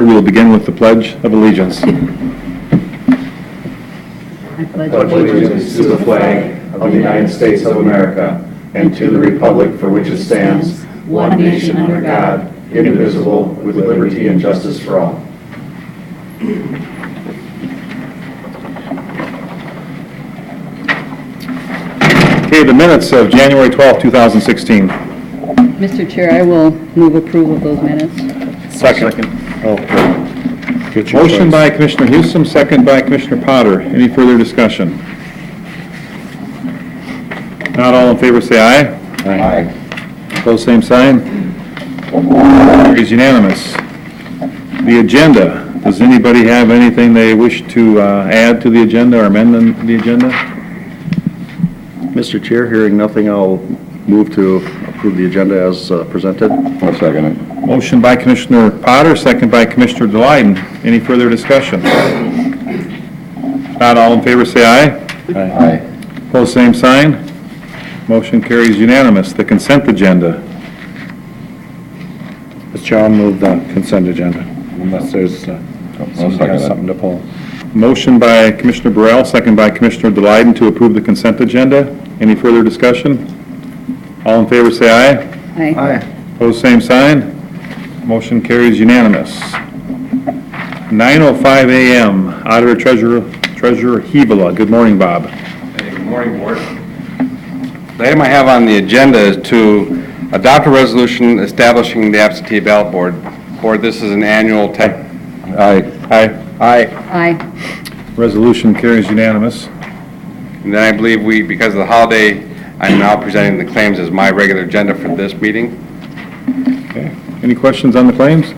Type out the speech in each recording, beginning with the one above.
We will begin with the Pledge of Allegiance. I pledge allegiance to the flag of the United States of America and to the republic for which it stands, one nation under God, indivisible, with liberty and justice for all. Okay, the minutes of January 12, 2016. Mr. Chair, I will move approval of those minutes. Second. Motion by Commissioner Houston, second by Commissioner Potter. Any further discussion? Not all in favor, say aye. Aye. Opposed, same sign. Carries unanimous. The agenda. Does anybody have anything they wish to add to the agenda or amend the agenda? Mr. Chair, hearing nothing, I'll move to approve the agenda as presented. I'll second it. Motion by Commissioner Potter, second by Commissioner Delyden. Any further discussion? Not all in favor, say aye. Aye. Opposed, same sign. Motion carries unanimous. The consent agenda. Mr. Chair, I'll move the consent agenda, unless there's something to pull. Motion by Commissioner Burrell, second by Commissioner Delyden to approve the consent agenda. Any further discussion? All in favor, say aye. Aye. Opposed, same sign. Motion carries unanimous. 9:05 a.m. Auditor Treasurer Hevela. Good morning, Bob. Hey, good morning, Board. The item I have on the agenda is to adopt a resolution establishing the absentee ballot board. Board, this is an annual Aye. Aye. Aye. Resolution carries unanimous. And then I believe because of the holiday, I'm now presenting the claims as my regular agenda for this meeting. Okay. Any questions on the claims?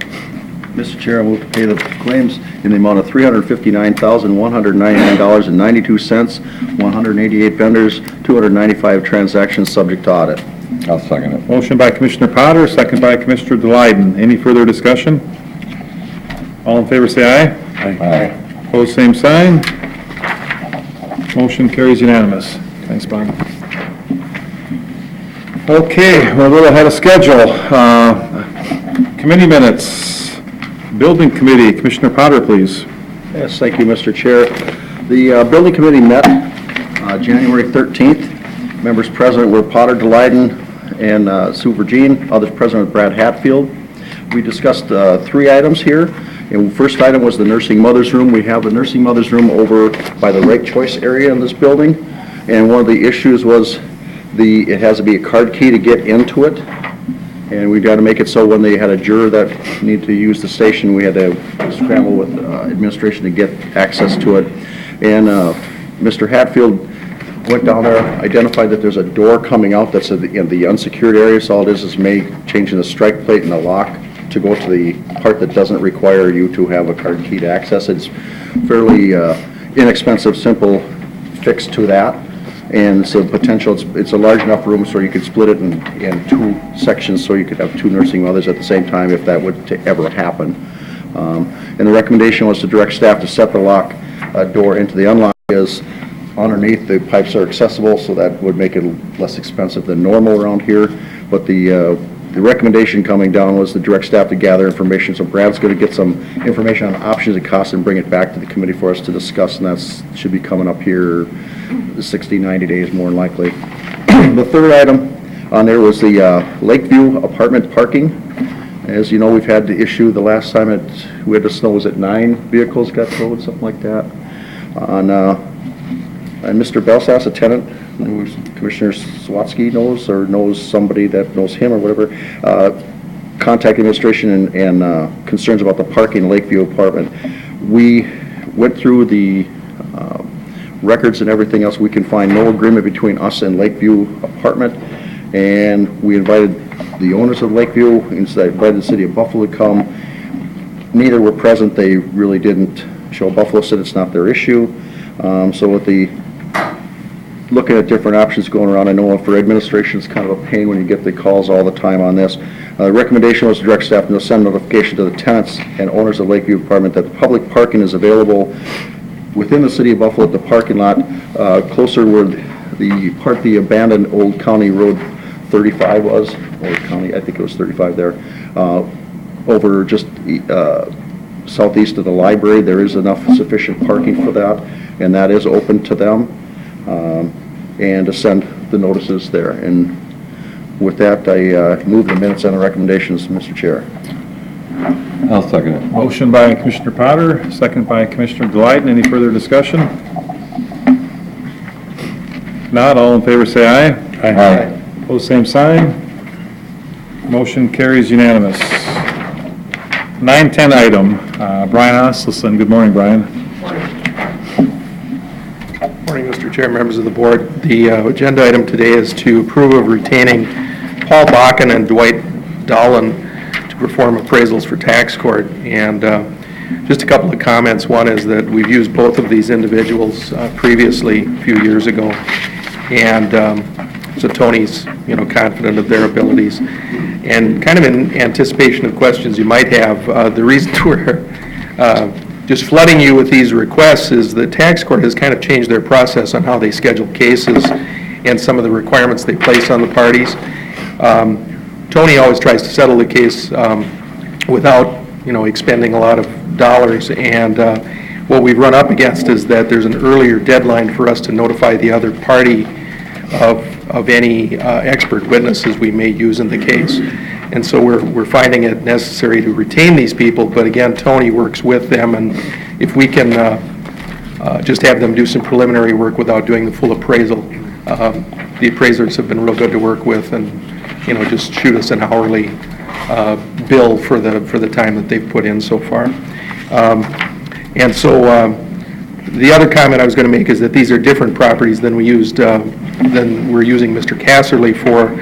Mr. Chair, I move to pay the claims in the amount of $359,199.92, 188 vendors, 295 transactions subject to audit. I'll second it. Motion by Commissioner Potter, second by Commissioner Delyden. Any further discussion? All in favor, say aye. Aye. Opposed, same sign. Motion carries unanimous. Thanks, Bob. Okay, we're a little ahead of schedule. Committee minutes. Building Committee, Commissioner Potter, please. Yes, thank you, Mr. Chair. The Building Committee met January 13th. Members present were Potter, Delyden, and Sue Virgin. Others present were Brad Hatfield. We discussed 3 items here. And the first item was the nursing mother's room. We have the nursing mother's room over by the Wright choice area in this building. And one of the issues was it has to be a card key to get into it. And we got to make it so when they had a juror that needed to use the station, we had to scramble with administration to get access to it. And Mr. Hatfield went down there, identified that there's a door coming out that's in the unsecured area. So all it is changing the strike plate and the lock to go to the part that doesn't require you to have a card key to access it. It's fairly inexpensive, simple fix to that. And so potential, it's a large enough room so you could split it in 2 sections so you could have 2 nursing mothers at the same time if that would ever happen. And the recommendation was to direct staff to set the lock door into the unlock is underneath. The pipes are accessible, so that would make it less expensive than normal around here. But the recommendation coming down was to direct staff to gather information. So Brad's going to get some information on options and costs and bring it back to the committee for us to discuss, and that should be coming up here 60, 90 days more than likely. The third item on there was the Lakeview apartment parking. As you know, we've had the issue the last time we had the snow, was it 9 vehicles got towed, something like that. And Mr. Belsass, a tenant, who Commissioner Swatsky knows somebody that knows him or whatever, contact administration and concerns about the parking in Lakeview apartment. We went through the records and everything else. We can find no agreement between us and Lakeview apartment, and we invited the owners of Lakeview, invited the city of Buffalo to come. Neither were present. They really didn't show. Buffalo said it's not their issue. So with the looking at different options going around, I know for administration it's kind of a pain when you get the calls all the time on this. The recommendation was to direct staff to send notification to the tenants and owners of Lakeview apartment that the public parking is available within the city of Buffalo at the parking lot, closer where the abandoned old county road 35 was, old county, I think it was 35 there, over just southeast of the library. There is enough sufficient parking for that, and that is open to them, and to send the notices there. And with that, I move the minutes and the recommendations, Mr. Chair. I'll second it. Motion by Commissioner Potter, second by Commissioner Delight. Any further discussion? Not, all in favor say aye. Aye. Opposed, same sign. Motion carries unanimous. 910 item, Brian Osselson. Good morning, Brian. Morning, Mr. Chair, members of the board. The agenda item today is to approve of retaining Paul Bakken and Dwight Dolan to perform appraisals for tax court. And just a couple of comments. One is that we've used both of these individuals previously, a few years ago. And so Tony's, confident of their abilities. And kind of in anticipation of questions you might have, the reason we're just flooding you with these requests is the tax court has kind of changed their process on how they schedule cases and some of the requirements they place on the parties. Tony always tries to settle the case without, expending a lot of dollars. And what we've run up against is that there's an earlier deadline for us to notify the other party of any expert witnesses we may use in the case. And so we're finding it necessary to retain these people, but again, Tony works with them, and if we can just have them do some preliminary work without doing the full appraisal, the appraisers have been real good to work with, and just shoot us an hourly bill for the time that they've put in so far. And so the other comment I was going to make is that these are different properties than we're using Mr. Casserly for.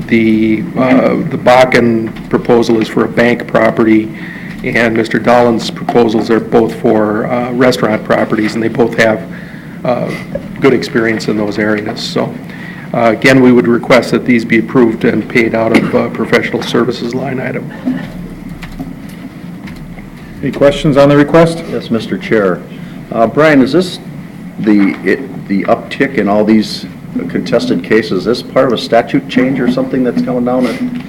The Bakken proposal is for a bank property, and Mr. Dolan's proposals are both for restaurant properties, and they both have good experience in those areas. So again, we would request that these be approved and paid out of professional services line item. Any questions on the request? Yes, Mr. Chair. Brian, is this the uptick in all these contested cases? Is this part of a statute change or something that's coming down?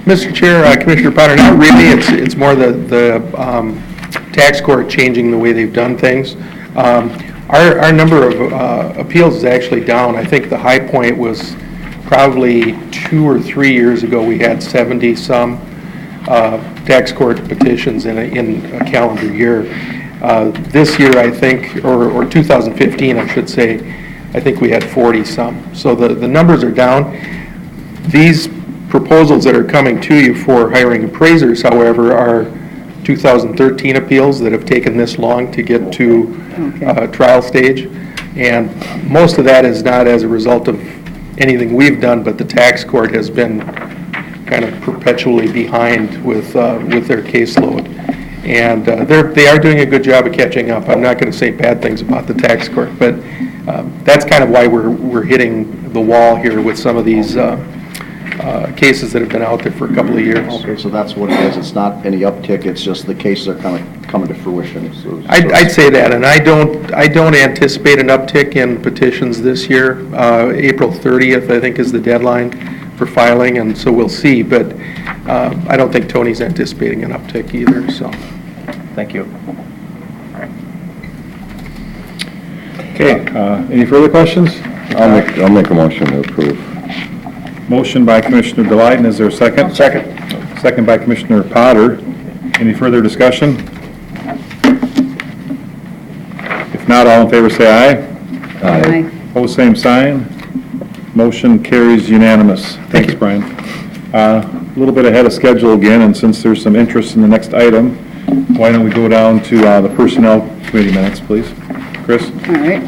Mr. Chair, Commissioner Potter, not really. It's more the tax court changing the way they've done things. Our number of appeals is actually down. I think the high point was probably 2 or 3 years ago. We had 70-some tax court petitions in a calendar year. This year, I think, or 2015, I should say, I think we had 40-some. So the numbers are down. These proposals that are coming to you for hiring appraisers, however, are 2013 appeals that have taken this long to get to trial stage. And most of that is not as a result of anything we've done, but the tax court has been kind of perpetually behind with their caseload. And they are doing a good job of catching up. I'm not going to say bad things about the tax court, but that's kind of why we're hitting the wall here with some of these cases that have been out there for a couple of years. Okay, so that's what it is. It's not any uptick. It's just the cases are kind of coming to fruition. So I'd say that, and I don't anticipate an uptick in petitions this year. April 30th, I think, is the deadline for filing, and so we'll see. But I don't think Tony's anticipating an uptick either. So, thank you. Okay, any further questions? I'll make a motion to approve. Motion by Commissioner Delight, is there a second? Second. Second by Commissioner Potter. Any further discussion? If not, all in favor say aye. Aye. Opposed, same sign. Motion carries unanimous. Thanks, Brian. A little bit ahead of schedule again, and since there's some interest in the next item, why don't we go down to the Personnel Committee minutes, please? Chris? All right.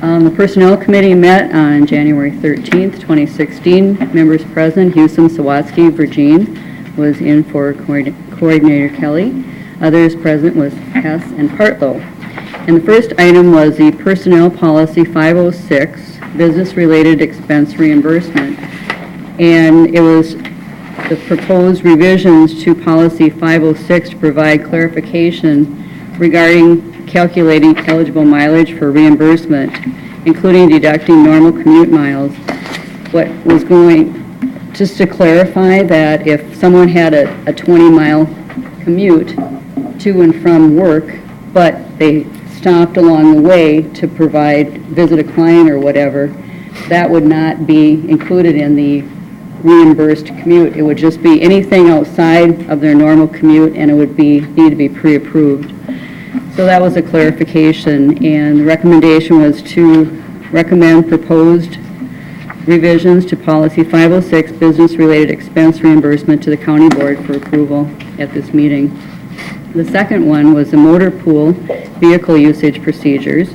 The Personnel Committee met on January 13th, 2016. Members present, Houston, Sawatsky, Virgin was in for Coordinator Kelly. Others present was Hess and Partlow. And the first item was the Personnel Policy 506, Business-Related Expense Reimbursement. And it was the proposed revisions to Policy 506 to provide clarification regarding calculating eligible mileage for reimbursement, including deducting normal commute miles. What was going, just to clarify that if someone had a 20-mile commute to and from work, but they stopped along the way to visit a client or whatever, that would not be included in the reimbursed commute. It would just be anything outside of their normal commute, and it would need to be pre-approved. So that was a clarification, and the recommendation was to recommend proposed revisions to policy 506, business-related expense reimbursement, to the county board for approval at this meeting. The second one was the motor pool vehicle usage procedures,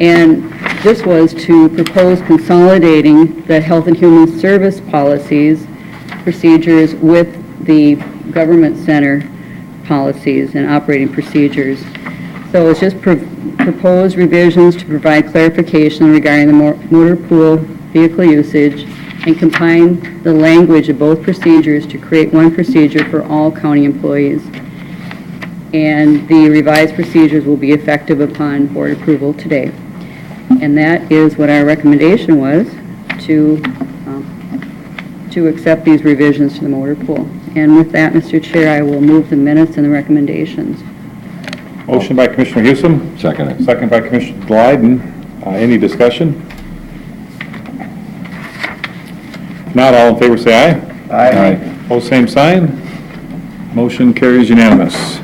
and this was to propose consolidating the health and human service policies, procedures with the government center policies and operating procedures. So it's just proposed revisions to provide clarification regarding the motor pool vehicle usage and combine the language of both procedures to create one procedure for all county employees. And the revised procedures will be effective upon board approval today. And that is what our recommendation was, to accept these revisions to the motor pool. And with that, Mr. Chair, I will move the minutes and the recommendations. Motion by Commissioner Houston, Second. second by Commissioner Glyden. Any discussion? If not, all in favor say aye. Aye. Opposed, same sign. Motion carries unanimous.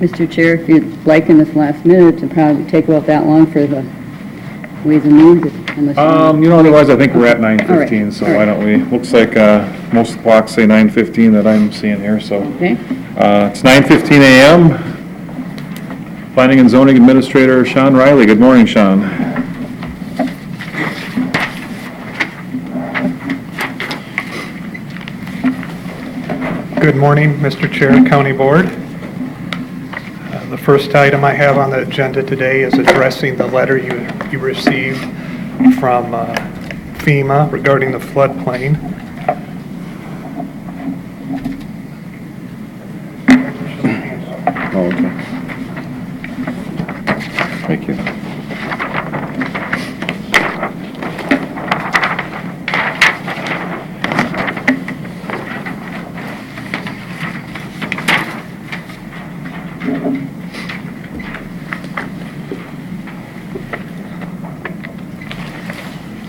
Mr. Chair, if you'd like in this last minute, to probably take about that long for the Ways and Means. Unless Otherwise I think we're at 9:15, so All right. why don't we, looks like most clocks say 9:15 that I'm seeing here, so. Okay. It's 9:15 a.m. Planning and Zoning Administrator Sean Riley. Good morning, Sean. Good morning, Mr. Chair, County Board. The first item I have on the agenda today is addressing the letter you received from FEMA regarding the floodplain. Oh, okay. Thank you.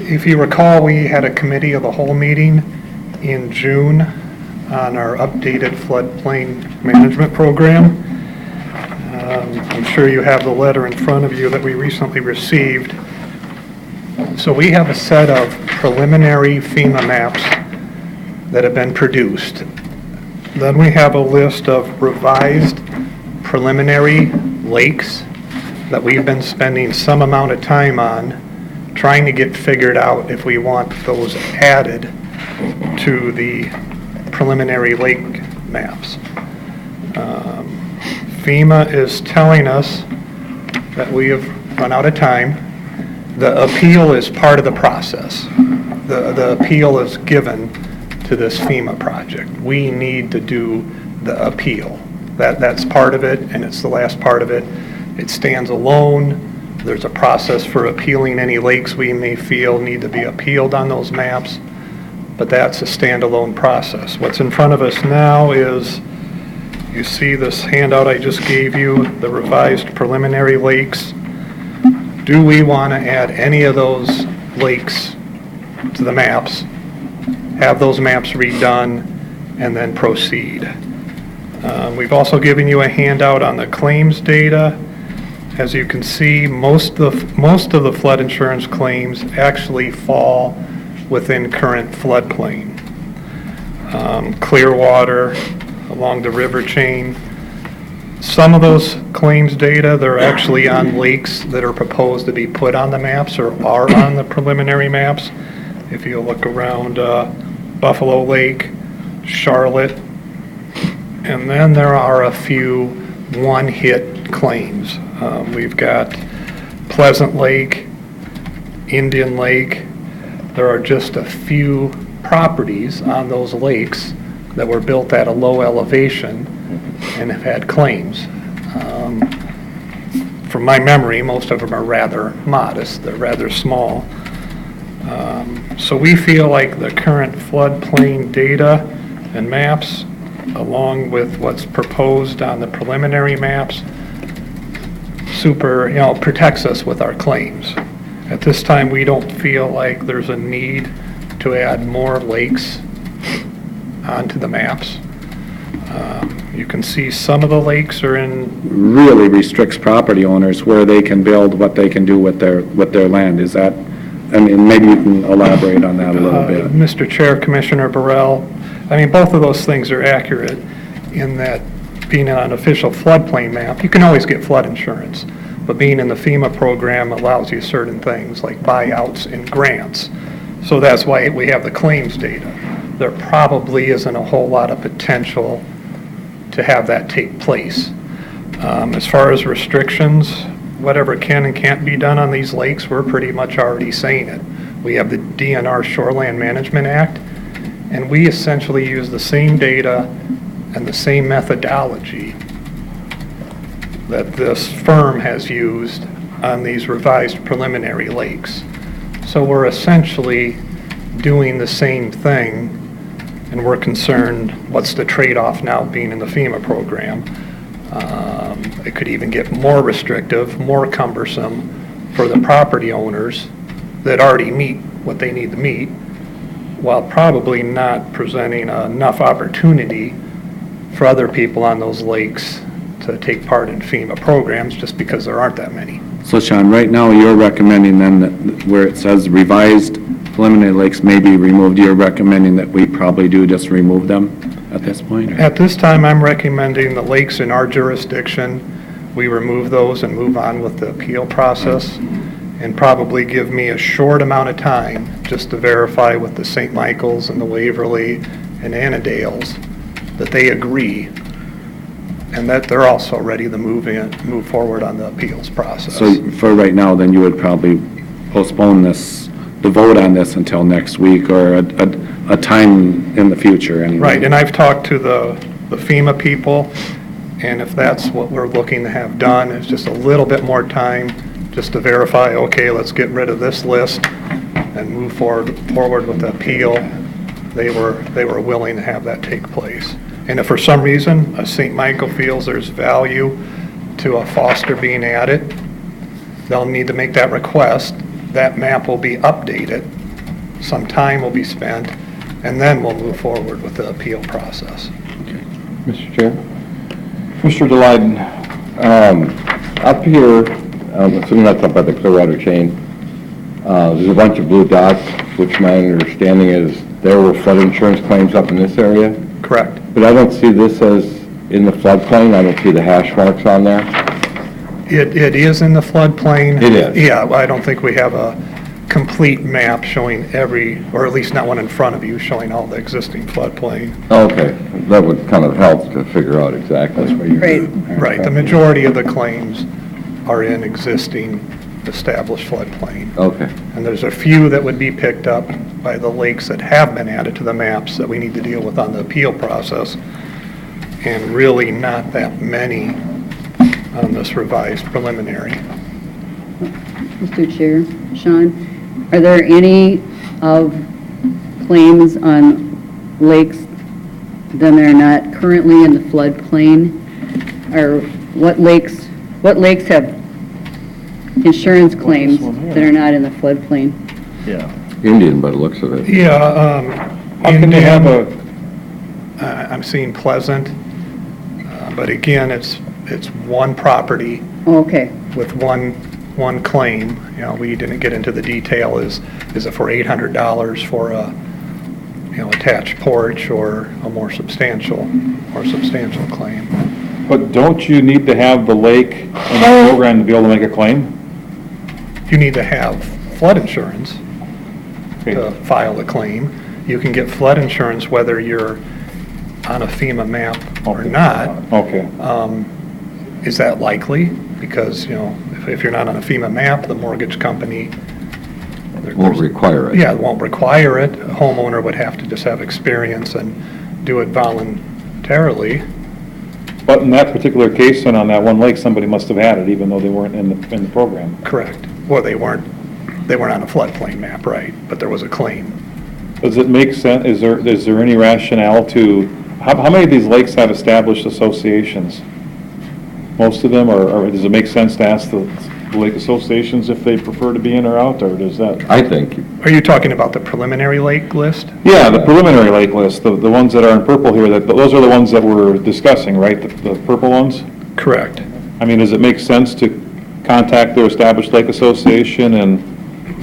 If you recall, we had a committee of the whole meeting in June on our updated floodplain management program. I'm sure you have the letter in front of you that we recently received. So we have a set of preliminary FEMA maps that have been produced. Then we have a list of revised preliminary lakes that we've been spending some amount of time on, trying to get figured out if we want those added to the preliminary lake maps. FEMA is telling us that we have run out of time. The appeal is part of the process. The appeal is given to this FEMA project. We need to do the appeal. That's part of it, and it's the last part of it. It stands alone. There's a process for appealing any lakes we may feel need to be appealed on those maps, but that's a standalone process. What's in front of us now is, you see this handout I just gave you, the revised preliminary lakes. Do we want to add any of those lakes to the maps, have those maps redone, and then proceed? We've also given you a handout on the claims data. As you can see, most of the flood insurance claims actually fall within current floodplain. Clearwater, along the river chain. Some of those claims data, they're actually on lakes that are proposed to be put on the maps or are on the preliminary maps. If you look around Buffalo Lake, Charlotte, and then there are a few one-hit claims. We've got Pleasant Lake, Indian Lake. There are just a few properties on those lakes that were built at a low elevation and have had claims. From my memory, most of them are rather modest. They're rather small. So we feel like the current floodplain data and maps along with what's proposed on the preliminary maps, protects us with our claims. At this time, we don't feel like there's a need to add more lakes onto the maps. You can see some of the lakes are in, Really restricts property owners where they can build what they can do with their land. Is that, I mean, maybe you can elaborate on that a little bit. Mr. Chair, Commissioner Burrell, I mean, both of those things are accurate in that being on an official floodplain map, you can always get flood insurance, but being in the FEMA program allows you certain things like buyouts and grants. So that's why we have the claims data. There probably isn't a whole lot of potential to have that take place. As far as restrictions, whatever can and can't be done on these lakes, we're pretty much already saying it. We have the DNR Shoreland Management Act, and we essentially use the same data and the same methodology that this firm has used on these revised preliminary lakes. So we're essentially doing the same thing, and we're concerned, what's the trade-off now being in the FEMA program? It could even get more restrictive, more cumbersome for the property owners that already meet what they need to meet, while probably not presenting enough opportunity for other people on those lakes to take part in FEMA programs, just because there aren't that many. So Sean, right now you're recommending then that where it says revised preliminary lakes may be removed, you're recommending that we probably do just remove them at this point? or- At this time, I'm recommending the lakes in our jurisdiction, we remove those and move on with the appeal process, and probably give me a short amount of time just to verify with the St. Michael's and the Waverly and Annandale's that they agree, and that they're also ready to move forward on the appeals process. So for right now, then you would probably postpone this, the vote on this until next week or a time in the future anyway. Right, and I've talked to the FEMA people, and if that's what we're looking to have done, it's just a little bit more time just to verify, okay, let's get rid of this list and move forward with the appeal. They were willing to have that take place. And if for some reason a St. Michael feels there's value to a Foster being added, they'll need to make that request. That map will be updated, some time will be spent, and then we'll move forward with the appeal process. Mr. Chair? Mr. Delyden. Up here, I'm assuming that's up by the Clearwater chain, there's a bunch of blue dots, which my understanding is there were flood insurance claims up in this area, Correct. but I don't see this as in the floodplain. I don't see the hash marks on there. It is in the floodplain. It is? Yeah, I don't think we have a complete map showing every, or at least not one in front of you, showing all the existing floodplain. Okay, that would kind of help to figure out exactly. Great. Right, the majority of the claims are in existing established floodplain. Okay. And there's a few that would be picked up by the lakes that have been added to the maps that we need to deal with on the appeal process, and really not that many on this revised preliminary. Mr. Chair, Sean, are there any of claims on lakes that are not currently in the floodplain? Or what lakes have insurance claims that are not in the floodplain? Indian by the looks of it. Yeah, How can they have I'm seeing Pleasant, but again, it's one property Oh, okay, with one claim. You know, we didn't get into the detail, is it for $800 for a, attached porch, or a more substantial claim? But don't you need to have the lake in the program to be able to make a claim? You need to have flood insurance to Okay. file the claim. You can get flood insurance whether you're on a FEMA map or Okay. not. Okay. Is that likely? Because, if you're not on a FEMA map, the mortgage company Won't require it. Yeah, it won't require it. A homeowner would have to just have experience and do it voluntarily. But in that particular case, and on that one lake, somebody must have had it, even though they weren't in the program. Correct. Well, they weren't on a floodplain map, right, but there was a claim. Does it make sense, is there any rationale to how many of these lakes have established associations? Most of them, or does it make sense to ask the lake associations if they prefer to be in or out, or does that? I think, Are you talking about the preliminary lake list? Yeah, the preliminary lake list, the ones that are in purple here, those are the ones that we're discussing, right? The purple ones? Correct. I mean, does it make sense to contact their established lake association and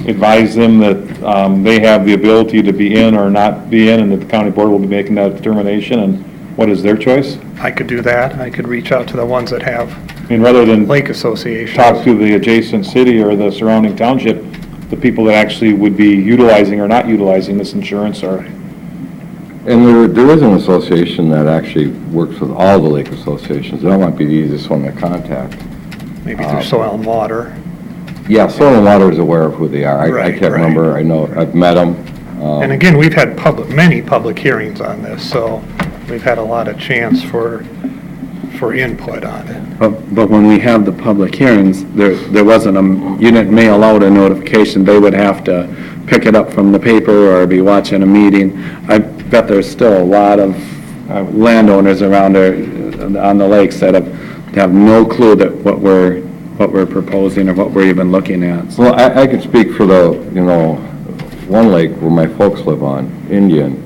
advise them that they have the ability to be in or not be in, and that the county board will be making that determination, and what is their choice? I could do that. I could reach out to the ones that have I mean, rather than lake associations. talk to the adjacent city or the surrounding township, the people that actually would be utilizing or not utilizing this insurance are, and there is an association that actually works with all the lake associations. That might be the easiest one to contact. Maybe through soil and water. Yeah, Soil and Water is aware of who they are. I Right, can't right. remember, I know, I've met them. And again, we've had many public hearings on this, so we've had a lot of chance for input on it. But when we have the public hearings, there wasn't you didn't mail out a notification. They would have to pick it up from the paper or be watching a meeting. I bet there's still a lot of landowners around there on the lakes that have no clue that what we're proposing or what we're even looking at. Well, I could speak for the, one lake where my folks live on, Indian.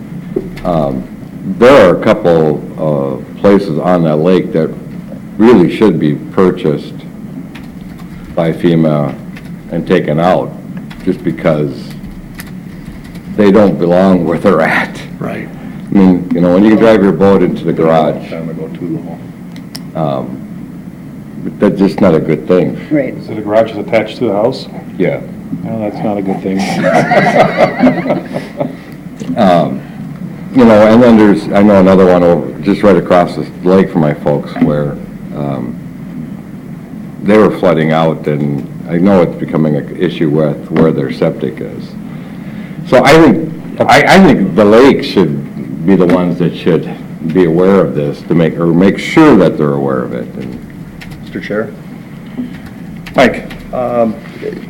There are a couple of places on that lake that really should be purchased by FEMA and taken out, just because they don't belong where they're at. Right. I mean, when you can drive your boat into the garage, that's just not a good thing. Right. is it a garage is attached to the house? Yeah. Well, that's not a good thing. And then I know another one over, just right across the lake from my folks where, they were flooding out, and I know it's becoming an issue with where their septic is. So I think the lake should be the ones that should be aware of this to make sure that they're aware of it. And Mr. Chair? Mike?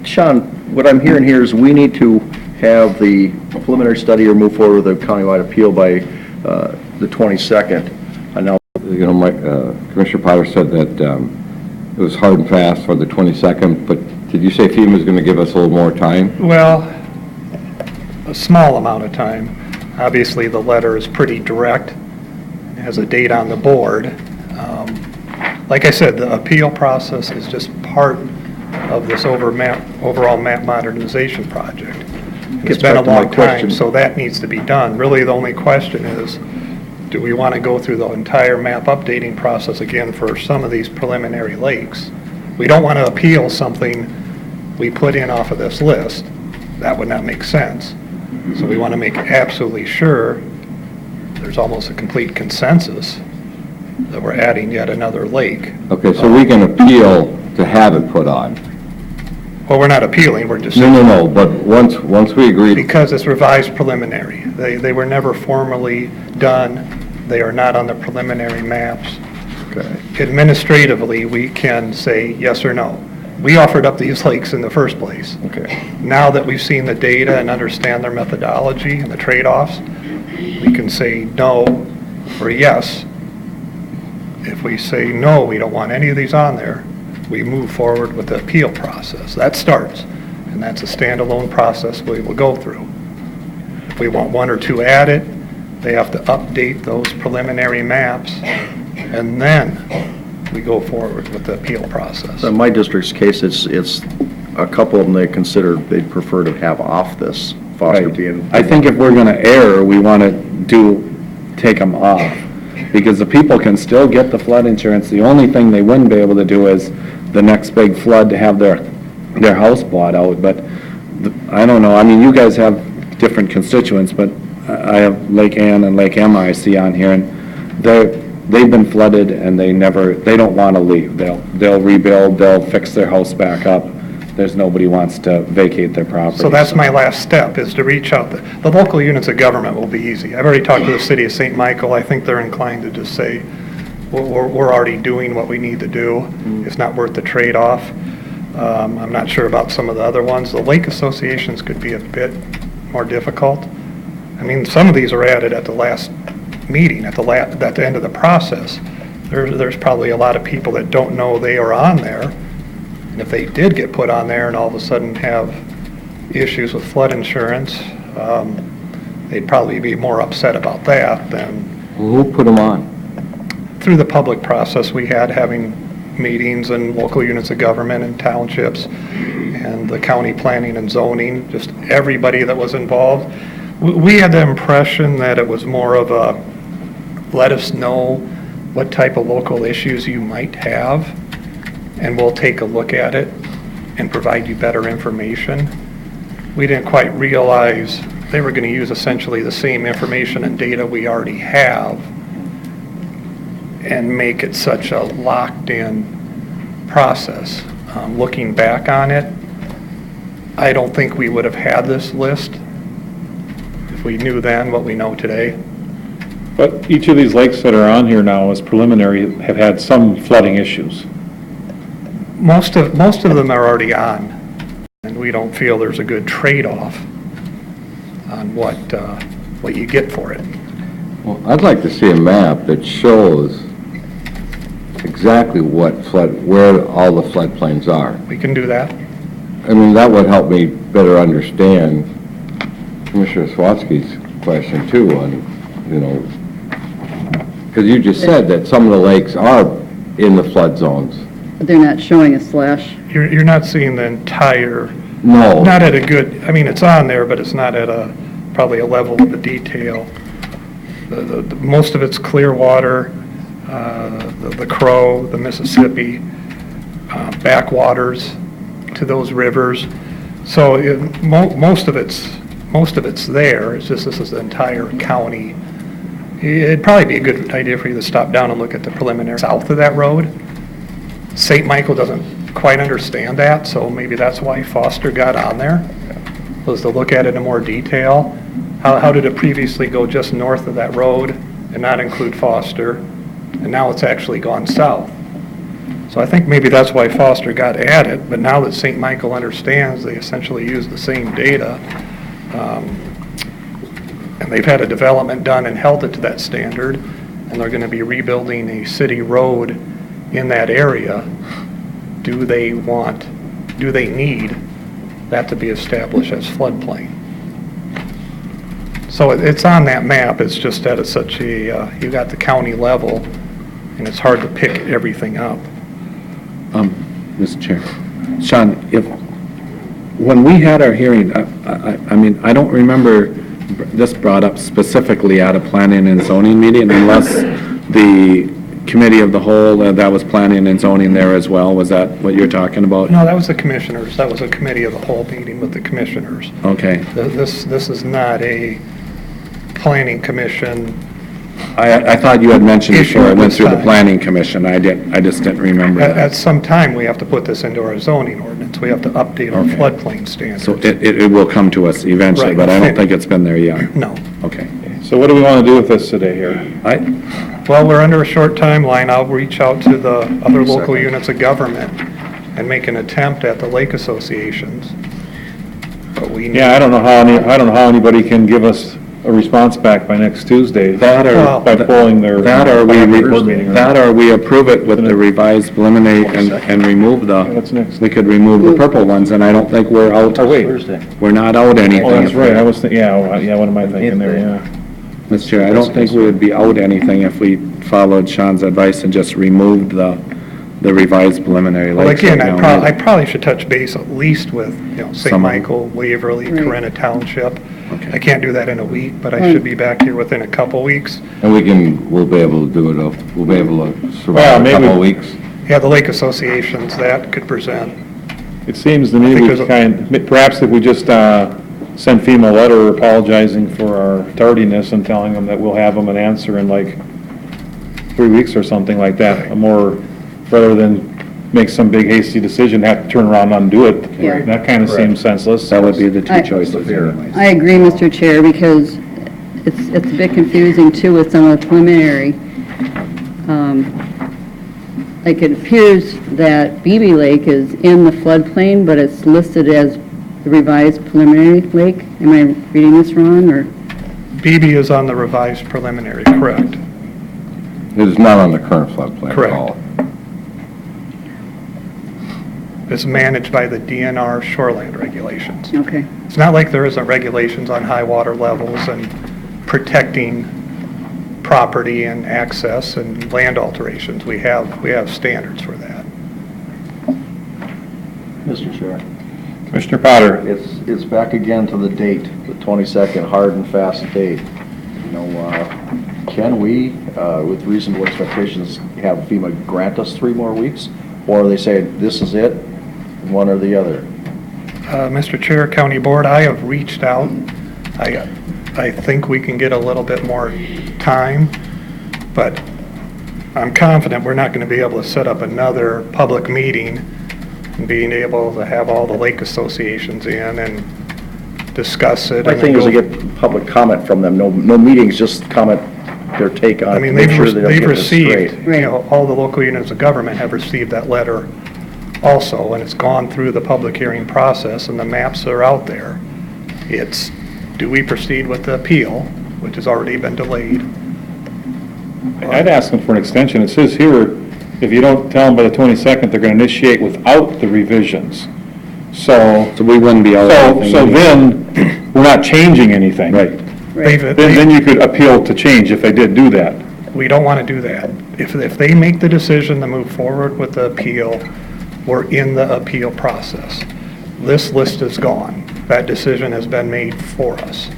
Sean, what I'm hearing here is we need to have the preliminary study or move forward with a countywide appeal by the 22nd. I know. Commissioner Potter said that it was hard and fast for the 22nd, but did you say FEMA is going to give us a little more time? Well, a small amount of time. Obviously, the letter is pretty direct, it has a date on the board. Like I said, the appeal process is just part of this overall map modernization project. It's been a long time, so that needs to be done. Really, the only question is, do we want to go through the entire map updating process again for some of these preliminary lakes? We don't want to appeal something we put in off of this list. That would not make sense. So we want to make absolutely sure there's almost a complete consensus that we're adding yet another lake. Okay, so we can appeal to have it put on. Well, we're not appealing, we're just... No, but once we agree... Because it's revised preliminary. They were never formally done. They are not on the preliminary maps. Okay. Administratively, we can say yes or no. We offered up these lakes in the first place. Okay. Now that we've seen the data and understand their methodology and the trade-offs, we can say no or yes. If we say no, we don't want any of these on there, we move forward with the appeal process. That starts, and that's a standalone process we will go through. If we want one or two added, they have to update those preliminary maps, and then we go forward with the appeal process. In my district's case, it's a couple of them they'd prefer to have off this foster Right. being. I think if we're going to err, we want to take them off, because the people can still get the flood insurance. The only thing they wouldn't be able to do is the next big flood to have their house bought out. But I don't know, I mean, you guys have different constituents, but I have Lake Ann and Lake Emma I see on here, and they've been flooded, and they don't want to leave. They'll rebuild, they'll fix their house back up. There's nobody wants to vacate their property. So that's my last step, is to reach out. The local units of government will be easy. I've already talked to the city of St. Michael. I think they're inclined to just say, we're already doing what we need to do. It's not worth the trade-off. I'm not sure about some of the other ones. The lake associations could be a bit more difficult. I mean, some of these are added at the last meeting, at the end of the process. There's probably a lot of people that don't know they are on there. And if they did get put on there and all of a sudden have issues with flood insurance, they'd probably be more upset about that than Who put them on? through the public process we had, having meetings and local units of government and townships and the county planning and zoning, just everybody that was involved. We had the impression that it was more of a, let us know what type of local issues you might have, and we'll take a look at it and provide you better information. We didn't quite realize they were going to use essentially the same information and data we already have and make it such a locked-in process. Looking back on it, I don't think we would have had this list if we knew then what we know today. But each of these lakes that are on here now as preliminary have had some flooding issues. Most of them are already on, and we don't feel there's a good trade-off on what you get for it. Well, I'd like to see a map that shows exactly where all the floodplains are. We can do that. I mean, that would help me better understand Commissioner Swatsky's question too on, you know, because you just said that some of the lakes are in the flood zones. But they're not showing a slash. You're not seeing the entire, No. not at a good, I mean, it's on there, but it's not at probably a level of the detail. The most of it's Clearwater, the Crow, the Mississippi, backwaters to those rivers. So most of it's there. It's just this is the entire county. It'd probably be a good idea for you to stop down and look at the preliminary south of that road. St. Michael doesn't quite understand that, so maybe that's why Foster got on there, was to look at it in more detail. How did it previously go just north of that road and not include Foster? And now it's actually gone south. So I think maybe that's why Foster got added, but now that St. Michael understands, they essentially use the same data. And they've had a development done and held it to that standard, and they're going to be rebuilding a city road in that area. Do they need that to be established as floodplain? So it's on that map, it's just that it's such a, you got the county level, and it's hard to pick everything up. Mr. Chair. Sean, when we had our hearing, I mean, I don't remember this brought up specifically at a planning and zoning meeting unless the committee of the whole, that was planning and zoning there as well. Was that what you're talking about? No, that was the commissioners, that was a committee of the whole meeting with the commissioners. Okay. This is not a planning commission. I thought you had mentioned Issue before it at went this through the time. planning commission. I just didn't remember At that. some time, we have to put this into our zoning ordinance. We have to update our Okay. floodplain standards. So it will come to us eventually, Right. but I don't think it's been there yet. No. Okay. So what do we want to do with this today here? Well, we're under a short timeline. I'll reach out to the other local units of government and make an attempt at the lake associations. But we need. Yeah, I don't know how anybody can give us a response back by next Tuesday. Well, By pulling their. That or we approve it with the revised preliminary and remove What's next? we could remove the purple ones, and I don't think we're out. Oh, wait. We're not out anything. Oh, that's right, I was thinking, yeah, what am I thinking there, yeah. Mr. Chair, I don't think we would be out anything if we followed Sean's advice and just removed the revised preliminary. Well, lakes again, right now. I probably should touch base at least with, St. Some of them. Michael, Waverly, Right. Corinna Township. Okay. I can't do that in a week, but I should be back here within a couple weeks. And we'll be able to do it, we'll be able to Well, survive a maybe- couple of weeks. Yeah, the lake associations, that could present. It seems to me think we there's perhaps if we just send FEMA a letter apologizing for our tardiness and telling them that we'll have them an answer in like 3 weeks or something like that, rather than make some big hasty decision, have to turn around and undo it. Yeah. That kind of seems senseless. That would be the two I- choices anyways. I agree, Mr. Chair, because it's a bit confusing too with some of the preliminary. Like it appears that Beebe Lake is in the floodplain, but it's listed as the revised preliminary lake. Am I reading this wrong, or? BB is on the revised preliminary, correct? It is not on the current floodplain at Correct. all. It's managed by the DNR shoreland regulations. Okay. It's not like there isn't regulations on high water levels and protecting property and access and land alterations. We have standards for that. Mr. Chair, Commissioner Potter? it's back again to the date, the 22nd, hard and fast date. You know, can we, with reasonable expectations, have FEMA grant us 3 more weeks? Or they say, this is it, one or the other? Mr. Chair, County Board, I have reached out. I think we can get a little bit more time, but I'm confident we're not going to be able to set up another public meeting and being able to have all the lake associations in and discuss it. My thing is to get public comment from them, no meetings, just comment their take on I it. mean, make they've sure they don't they've get this straight. received, you know, all the local units of government have received that letter also, and it's gone through the public hearing process, and the maps are out there. It's, do we proceed with the appeal, which has already been delayed? I'd ask them for an extension. It says here, if you don't tell them by the 22nd, they're going to initiate without the revisions. So we wouldn't be out. then, we're not changing anything. Right. Then you could appeal to change if they did do that. We don't want to do that. If they make the decision to move forward with the appeal, we're in the appeal process. This list is gone. That decision has been made for us.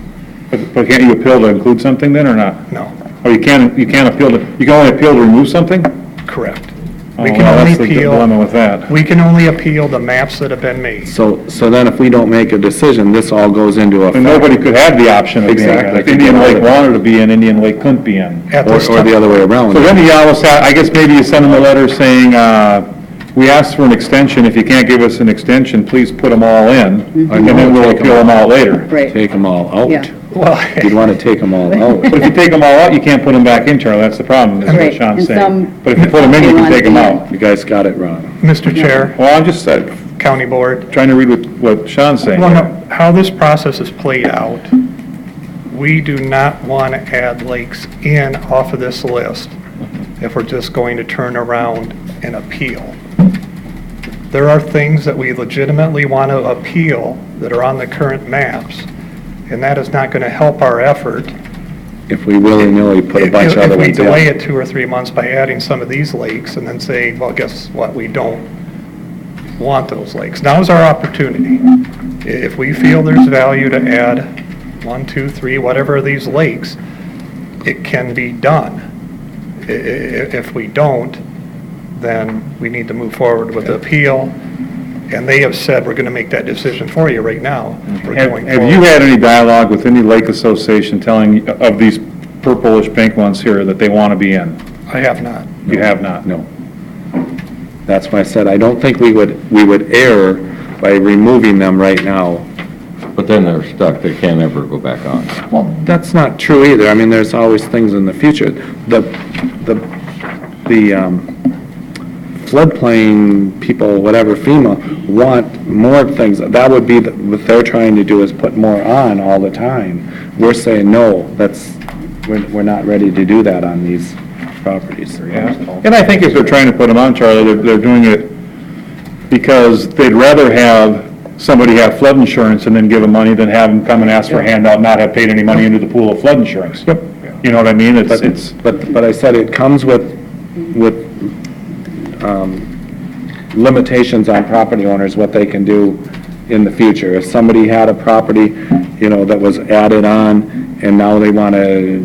But can't you appeal to include something then, or not? No, Oh, you can't appeal to, you can only appeal to remove something? correct. Oh, We can well, only that's the dilemma appeal, with that. we can only appeal the maps that have been made. So then if we don't make a decision, this all goes into effect. And nobody could have the option of being in. Exactly. If Indian Lake wanted to be in, Indian Lake couldn't be in. At this Or the time. other way around. So then you almost have, I guess maybe you send them a letter saying, we asked for an extension. If you can't give us an extension, please put them all in, and then we'll appeal them out later. Right. Take them all out. Yeah. Well, You'd want to take them all out. But if you take them all out, you can't put them back in, Charlie. That's the problem, is what Right. Sean's And saying. some- But if you put them in, you can take them out. You guys got it wrong. Mr. Chair, Well, I'm just County Board, trying to read what Sean's saying. well, no, how this process is played out, we do not want to add lakes in off of this list if we're just going to turn around and appeal. There are things that we legitimately want to appeal that are on the current maps, and that is not going to help our effort. If we willy-nilly put a bunch of other If we ones delay in. it 2 or 3 months by adding some of these lakes and then say, well, guess what, we don't want those lakes. Now's our opportunity. If we feel there's value to add 1, 2, 3, whatever of these lakes, it can be done. If we don't, then we need to move forward with the appeal, and they have said, we're going to make that decision for you right now. We're going Have you forward. had any dialogue with any lake association telling, of these purplish pink ones here, that they want to be in? I have not. You have not? No. That's why I said, I don't think we would err by removing them right now. But then they're stuck, they can't ever go back on. Well, that's not true either. I mean, there's always things in the future. The floodplain people, whatever, FEMA, want more things. That would be what they're trying to do, is put more on all the time. We're saying, no, we're not ready to do that on these properties. And I think if they're trying to put them on, Charlie, they're doing it because they'd rather have somebody have flood insurance and then give them money than have them come and ask for a handout and not have paid any money into the pool of flood insurance. Yep. You know what I mean? It's, But I said it comes with limitations on property owners, what they can do in the future. If somebody had a property, that was added on, and now they want to,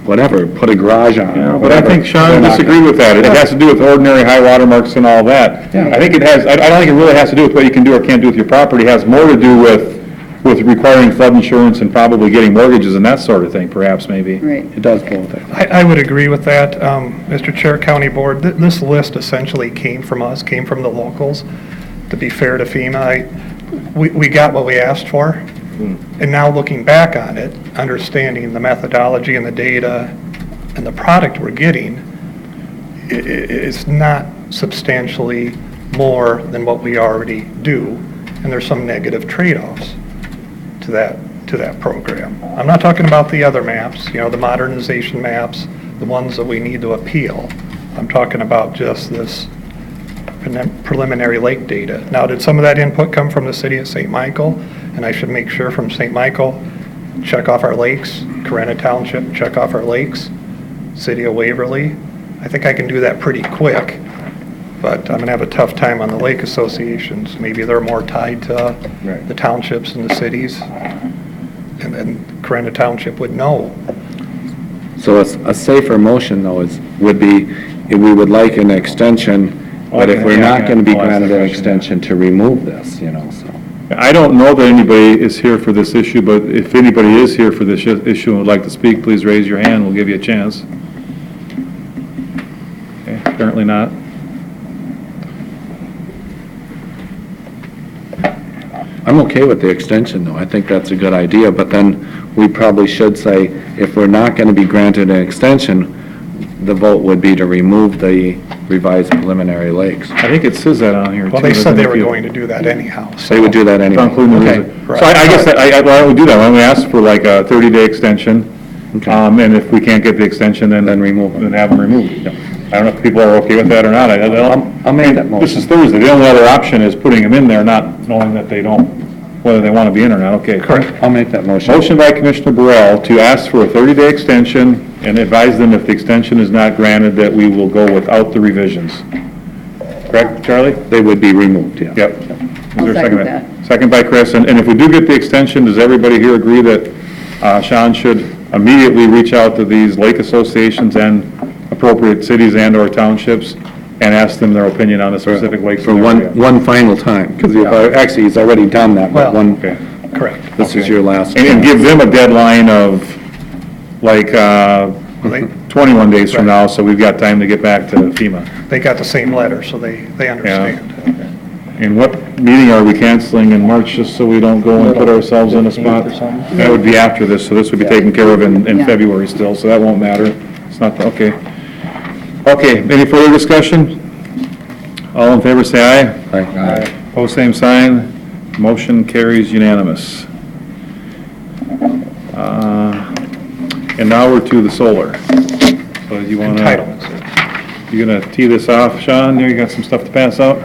whatever, put a garage on. or but I whatever, think Sean they're not disagreed with that. It has to do with ordinary high water marks and all that. Yeah. I think it has, I don't think it really has to do with what you can do or can't do with your property. It has more to do with requiring flood insurance and probably getting mortgages and that sort of thing, perhaps, maybe. Right. It does both. I would agree with that. Mr. Chair, County Board, this list essentially came from us, came from the locals. To be fair to FEMA, we got what we asked for. And now looking back on it, understanding the methodology and the data and the product we're getting, it's not substantially more than what we already do. And there's some negative trade-offs to that to that program. I'm not talking about the other maps, the modernization maps, the ones that we need to appeal. I'm talking about just this preliminary lake data. Now, did some of that input come from the city of St. Michael? And I should make sure from St. Michael, check off our lakes, Corona Township, check off our lakes, City of Waverly. I think I can do that pretty quick, but I'm going to have a tough time on the lake associations. Maybe they're more tied to the townships and the cities, and then Corona Township would know. So a safer motion, though, would be, we would like an extension, but if we're not going to be granted an extension, to remove this, so. I don't know that anybody is here for this issue, but if anybody is here for this issue and would like to speak, please raise your hand, we'll give you a chance. Okay, apparently not. I'm okay with the extension, though. I think that's a good idea, but then we probably should say, if we're not going to be granted an extension, the vote would be to remove the revised preliminary lakes. I think it says that on here, too. Well, they said they were If you- going to do that anyhow. They would do that anyway. Including the Okay. reason. So I guess that, why don't we do that? Why don't we ask for like a 30-day extension? Okay. And if we can't get the extension, then remove them. Then have them removed. I don't know if people are okay with that or not. I'll make that motion. This is Thursday. The only other option is putting them in there, not knowing that they don't, whether they want to be in or not. Okay. Correct. I'll make that motion. Motion by Commissioner Burrell to ask for a 30-day extension and advise them if the extension is not granted that we will go without the revisions. Correct, Charlie? They would be removed, yeah. Yep. Is I'll there a second to that. Second by Chris, and if we do get the extension, does everybody here agree that Sean should immediately reach out to these lake associations and appropriate cities and/or townships and ask them their opinion on the specific lakes? For in their area? one final time, because actually, he's already done that, but Well, Okay. Correct. this is your last. And give them a deadline of like They 21 days from now, so we've got time to get back to FEMA. they got the same letter, so they understand. And what meeting are we canceling in March, just so we don't go and put ourselves in a spot? That would be after this, so this would be taken care of in Yeah. February still, so that won't matter. It's not, okay. Okay, any further discussion? All in favor, say aye. Aye. Pose same sign. Motion carries unanimous. And now we're to the solar. So you want to... Entitlements. You gonna tee this off, Sean? You got some stuff to pass out?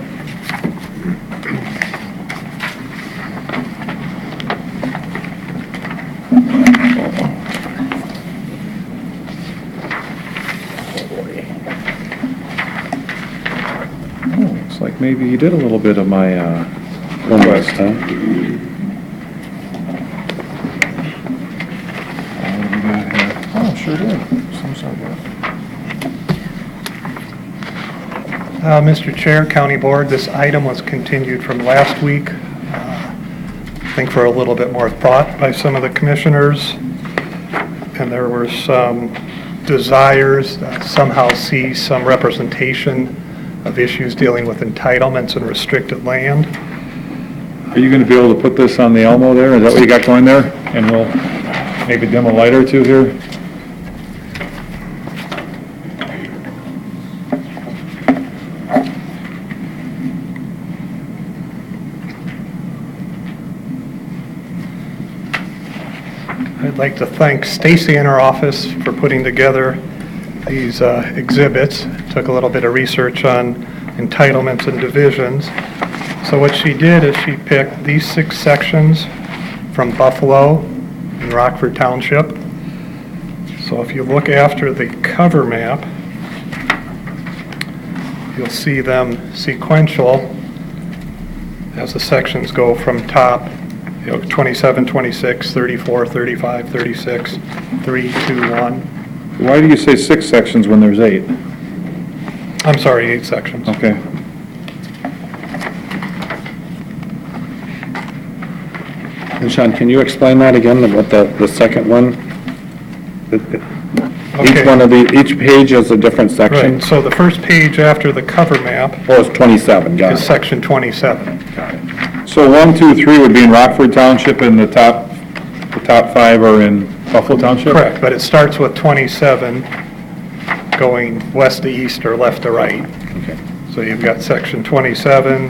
Oh, looks like maybe you did a little bit of my, request, huh? What do we got here? Oh, sure did. Some sort of... Mr. Chair, County Board, this item was continued from last week. I think for a little bit more thought by some of the commissioners. And there were some desires that somehow see some representation of issues dealing with entitlements and restricted land. Are you gonna be able to put this on the Elmo there? Is that what you got going there? And we'll maybe dim a light or two here? I'd like to thank Stacy in our office for putting together these exhibits. Took a little bit of research on entitlements and divisions. So what she did is she picked these 6 sections from Buffalo and Rockford Township. So if you look after the cover map, you'll see them sequential as the sections go from top, 27, 26, 34, 35, 36, 3, 2, 1. Why do you say 6 sections when there's 8? I'm sorry, 8 sections. Okay. And Sean, can you explain that again, what the second one? Each Okay. one of each page is a different section? Right, so the first page after the cover map Oh, it's 27, got is it. section 27. So 1, 2, 3 would be in Rockford Township, and the top 5 are in Buffalo Township? Correct, but it starts with 27 going west to east or left to right. Okay. So you've got section 27,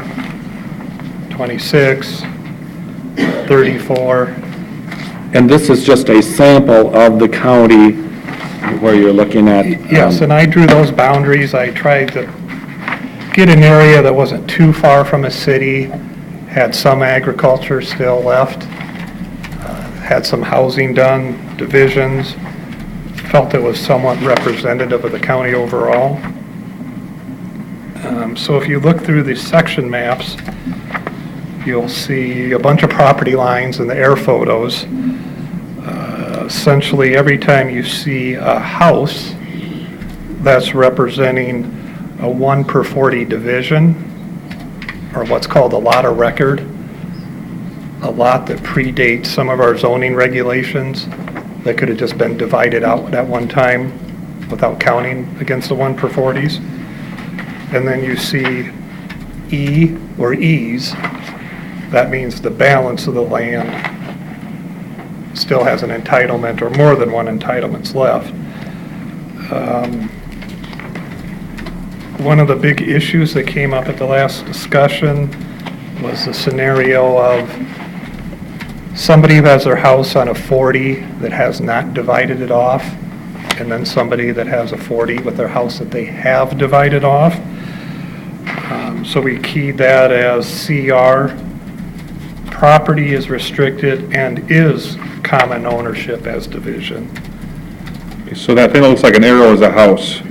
26, 34, And this is just a sample of the county where you're looking at. Yes, and I drew those boundaries. I tried to get an area that wasn't too far from a city, had some agriculture still left, had some housing done, divisions, felt it was somewhat representative of the county overall. So if you look through the section maps, you'll see a bunch of property lines in the air photos. Essentially, every time you see a house, that's representing a 1 per 40 division, or what's called a lot of record, a lot that predates some of our zoning regulations that could have just been divided out at one time without counting against the 1 per 40s. And then you see E or E's, that means the balance of the land still has an entitlement or more than one entitlements left. One of the big issues that came up at the last discussion was the scenario of somebody who has their house on a 40 that has not divided it off, and then somebody that has a 40 with their house that they have divided off. So we keyed that as CR, property is restricted and is common ownership as division. So that thing that looks like an arrow is a house.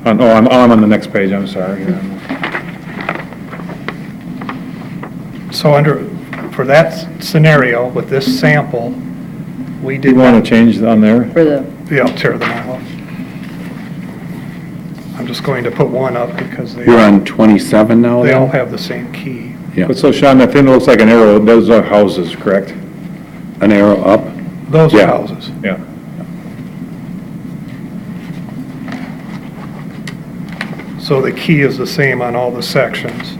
I'm on the next page, I'm sorry. So for that scenario, with this sample, we did You want not, to change on there? For the, yeah, I'll tear them out. I'm just going to put one up because You're on 27 now, they all then? have the same key. Yeah. But so Sean, that thing that looks like an arrow, those are houses, correct? An arrow up? Those are Yeah. houses. Yeah. So the key is the same on all the sections.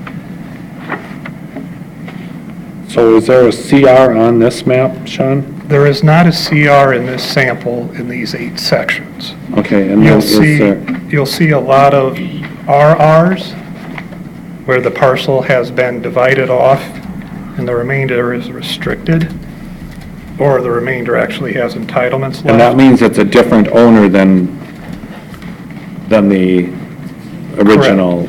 So is there a CR on this map, Sean? There is not a CR in this sample in these 8 sections. Okay, and You'll is see, there, you'll see a lot of RRs where the parcel has been divided off and the remainder is restricted, or the remainder actually has entitlements and that left. means it's a different owner than the original,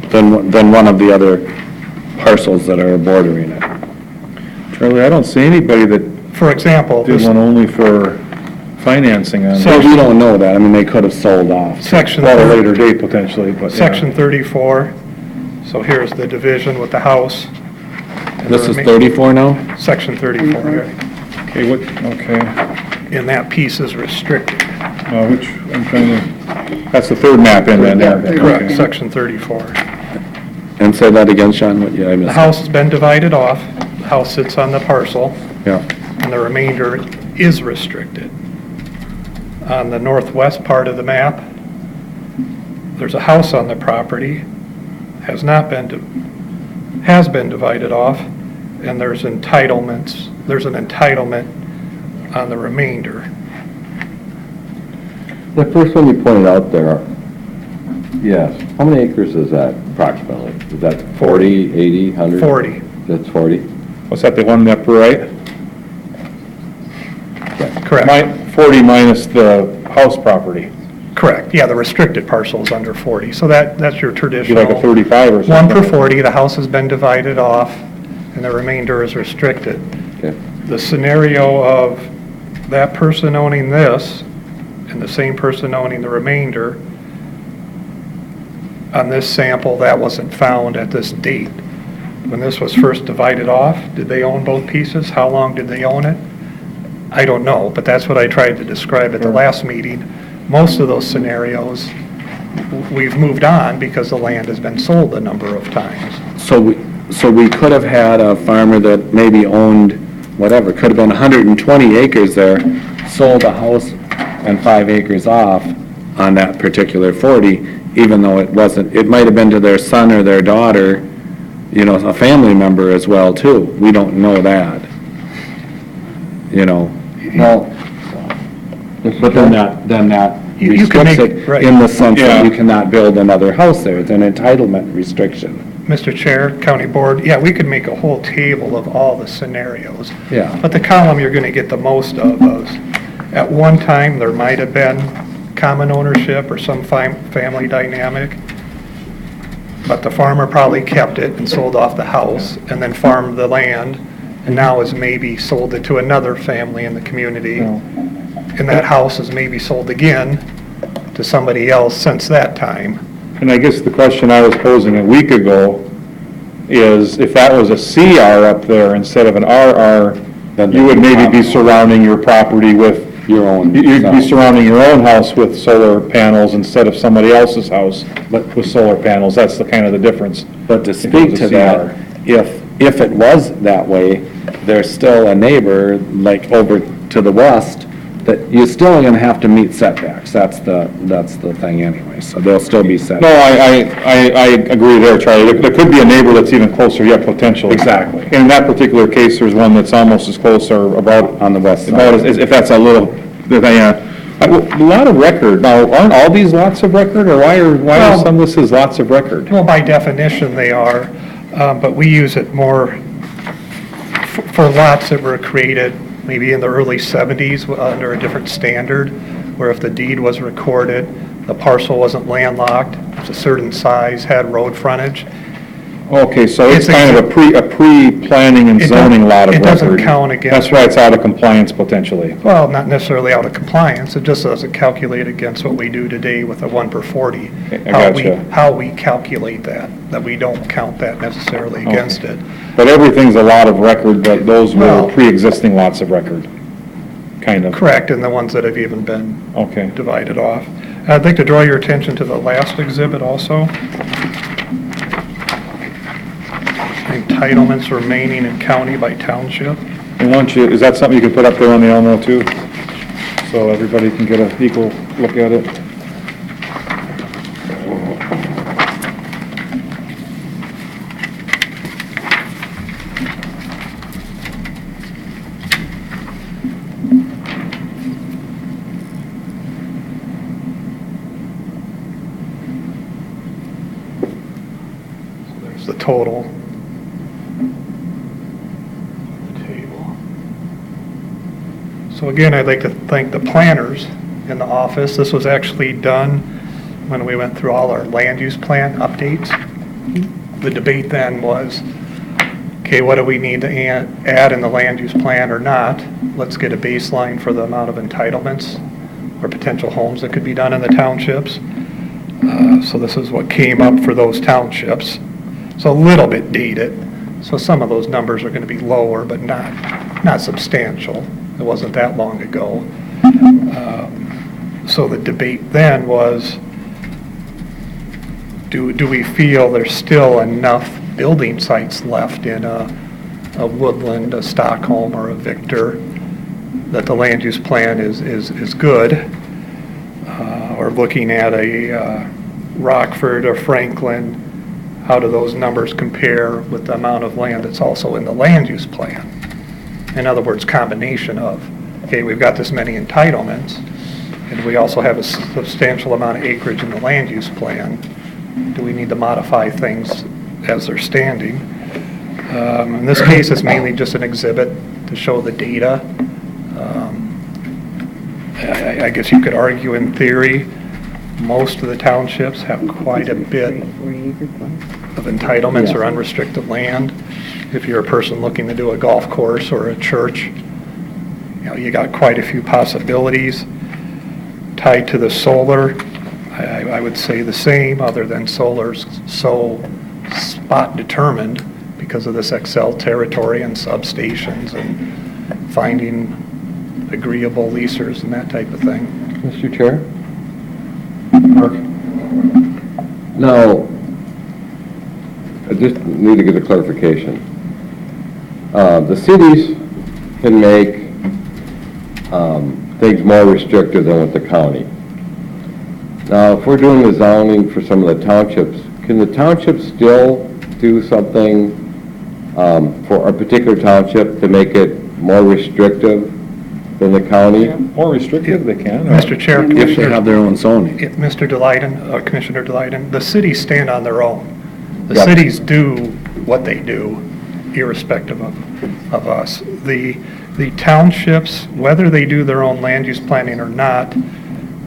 than one of the other parcels that are bordering it. Charlie, I don't see anybody that For example, did this one only for financing on So- But we don't know that, I mean, they could have sold off. section, at a later date potentially, but yeah. section 34, so here's the division with the house. and the This is rema- 34 now? Section 34, Okay, okay. and that piece is restricted. Which, I'm trying to, that's the third map in there. Yeah, Okay. Correct, section 34. And say that again, Sean, what, yeah, I The missed. house has been divided off, the house sits on the parcel, Yeah, and the remainder is restricted. On the northwest part of the map, there's a house on the property, has been divided off, and there's an entitlement on the remainder. The first one you pointed out there, yes, how many acres is that approximately? Is that 40, 80, 100? 40, That's 40? Was that the one upper right? correct, 40 minus the house property. correct, yeah, the restricted parcel is under 40, so that's your Be traditional. like a 35 or 1 something. per 40, the house has been divided off, and the remainder is restricted. Okay. The scenario of that person owning this, and the same person owning the remainder, on this sample, that wasn't found at this date. When this was first divided off, did they own both pieces? How long did they own it? I don't know, but that's what I tried to describe at the last meeting. Most of those scenarios, we've moved on because the land has been sold a number of times. so we could have had a farmer that maybe owned, whatever, could have been 120 acres there, sold a house and 5 acres off on that particular 40, even though it wasn't, it might have been to their son or their daughter, you know, a family member as well, too. We don't know that. You know, Well, but then that You can restricts make- it right. in the sense that Yeah. you cannot build another house there. It's an entitlement restriction. Mr. Chair, County Board, yeah, we could make a whole table of all the scenarios. Yeah. But the column you're going to get the most of is, at one time, there might have been common ownership or some family dynamic, but the farmer probably kept it and sold off the house and then farmed the land, and now has maybe sold it to another family in the community. And that house is maybe sold again to somebody else since that time. And I guess the question I was posing a week ago is, if that was a CR up there instead of an RR, Then you would maybe be the- surrounding your property with, Your own. you'd be surrounding your own house with solar panels instead of somebody else's house with solar panels. That's the kind of the difference. But to If it speak was to a that, if it was that way, there's still a neighbor, like over to the west, that you're still gonna have to meet setbacks. That's the thing anyway, so there'll still be No, setbacks. I agree there, Charlie. There could be a neighbor that's even closer, yeah, potentially. Exactly. In that particular case, there's one that's almost as close or about. On the west side. About as, if that's a little, yeah. A lot of record. Now, aren't all these lots of record, or why are Well- some listed as lots of record? Well, by definition, they are, but we use it more for lots that were created maybe in the early 70s under a different standard, where if the deed was recorded, the parcel wasn't landlocked, it was a certain size, had road frontage. Okay, so it's It's a- kind of a pre-planning and It doesn't- zoning lot of it record. doesn't count against- That's why it's out of compliance potentially. Well, not necessarily out of compliance, it just doesn't calculate against what we do today with a 1 per 40. I gotcha. How we calculate that we don't count that necessarily against it. But everything's a lot of record, but those were Well- pre-existing lots of record, kind of. Correct, and the ones that have even been Okay. divided off. I'd like to draw your attention to the last exhibit also. Entitlements remaining in county by township. And why don't you, is that something you can put up there on the Elmo too? So everybody can get an equal look at it? There's the total. The table. So again, I'd like to thank the planners in the office. This was actually done when we went through all our land use plan updates. The debate then was, okay, what do we need to add in the land use plan or not? Let's get a baseline for the amount of entitlements or potential homes that could be done in the townships. So this is what came up for those townships. So a little bit dated. So some of those numbers are going to be lower, but not substantial. It wasn't that long ago. So the debate then was, do we feel there's still enough building sites left in a Woodland, a Stockholm, or a Victor, that the land use plan is good? Or looking at a Rockford or Franklin, how do those numbers compare with the amount of land that's also in the land use plan? In other words, combination of, okay, we've got this many entitlements, and we also have a substantial amount of acreage in the land use plan. Do we need to modify things as they're standing? In this case, it's mainly just an exhibit to show the data. I guess you could argue in theory, most of the townships have quite a bit of entitlements or unrestricted land. If you're a person looking to do a golf course or a church, you got quite a few possibilities. Tied to the solar, I would say the same, other than solar's so spot determined because of this Excel territory and substations and finding agreeable leasers and that type of thing. Mr. Chair? Mark? Now, I just need to get a clarification. The cities can make things more restrictive than with the county. Now, if we're doing the zoning for some of the townships, can the township still do something for a particular township to make it more restrictive than the county? More restrictive they can. Mr. Chair, If they have their own zoning. Mr. Delighten, Commissioner Delighten, the cities stand on their own. The Yep. cities do what they do irrespective of us. The townships, whether they do their own land use planning or not,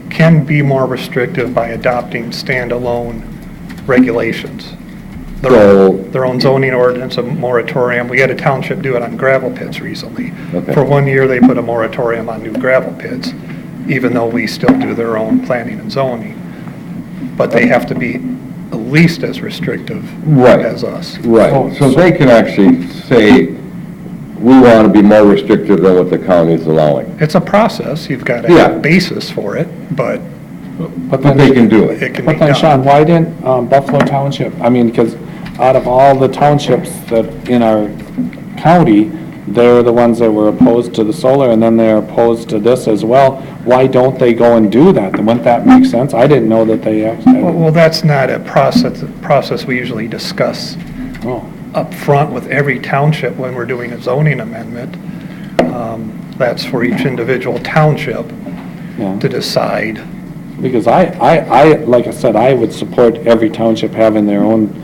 can be more restrictive by adopting standalone regulations. So- Their own zoning ordinance, a moratorium. We had a township do it on gravel pits recently. Okay. For 1 year, they put a moratorium on new gravel pits, even though we still do their own planning and zoning. But they have to be at least as restrictive Right. as us. Right, so they can actually say, we want to be more restrictive than what the county is allowing. It's a process. You've got to Yeah. have a basis for it, but But they can do it. it can be But then, Sean, done. why didn't Buffalo Township, I mean, because out of all the townships that in our county, they're the ones that were opposed to the solar, and then they're opposed to this as well. Why don't they go and do that? Wouldn't that make sense? I didn't know that they actually, Well, that's not a process we usually discuss oh, up front with every township when we're doing a zoning amendment. That's for each individual township yeah. to decide. Because like I said, I would support every township having their own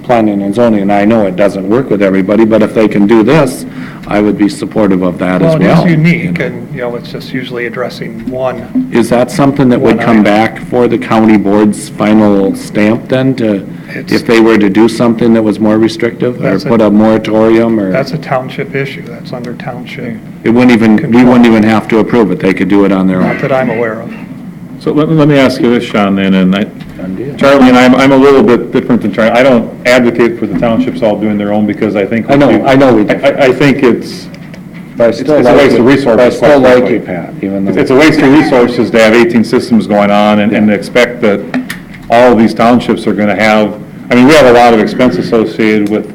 planning and zoning, and I know it doesn't work with everybody, but if they can do this, I would be supportive of that as Well, well. it is unique, and, it's just usually addressing one. Is that something that would One come item. back for the county board's final stamp then, to, It's- if they were to do something that was more restrictive, or That's a- put a moratorium, or? That's a township issue. That's under township, It wouldn't even, we wouldn't even have to approve it, they could do it on their not own. that I'm aware of. So let me ask you this, Sean, then, and Charlie and I'm a little bit different than Charlie. I don't advocate for the townships all doing their own, because I think. I know we do. I think it's But I it's still a like waste it- of resources, but I still quite like frankly. it, Pat, even though. It's a waste of resources to have 18 systems going on and to expect that all of these townships are going to have, I mean, we have a lot of expense associated with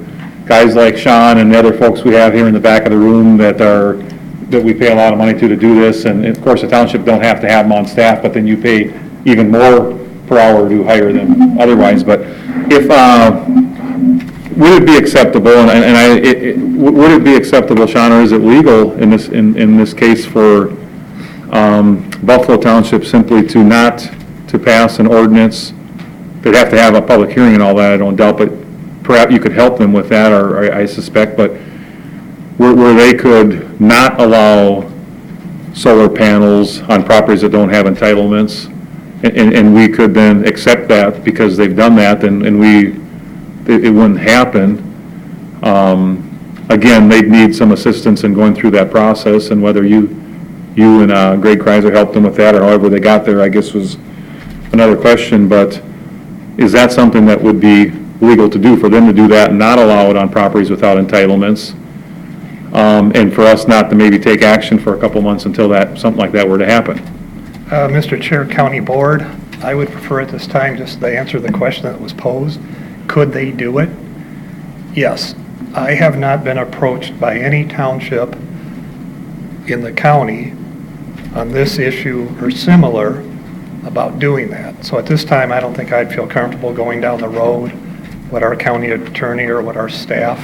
guys like Sean and the other folks we have here in the back of the room that we pay a lot of money to do this. And of course, the township don't have to have them on staff, but then you pay even more per hour to hire them otherwise. But if, would it be acceptable, would it be acceptable, Sean, or is it legal in this case for Buffalo Township simply to pass an ordinance? They'd have to have a public hearing and all that, I don't doubt, but perhaps you could help them with that, or I suspect, but where they could not allow solar panels on properties that don't have entitlements, and we could then accept that because they've done that, and it wouldn't happen. Again, they'd need some assistance in going through that process, and whether you and Greg Kreiser helped them with that, or however they got there, I guess was another question, but is that something that would be legal to do, for them to do that and not allow it on properties without entitlements? And for us not to maybe take action for a couple months until something like that were to happen? Mr. Chair, County Board, I would prefer at this time just to answer the question that was posed. Could they do it? Yes. I have not been approached by any township in the county on this issue or similar about doing that. So at this time, I don't think I'd feel comfortable going down the road what our county attorney or what our staff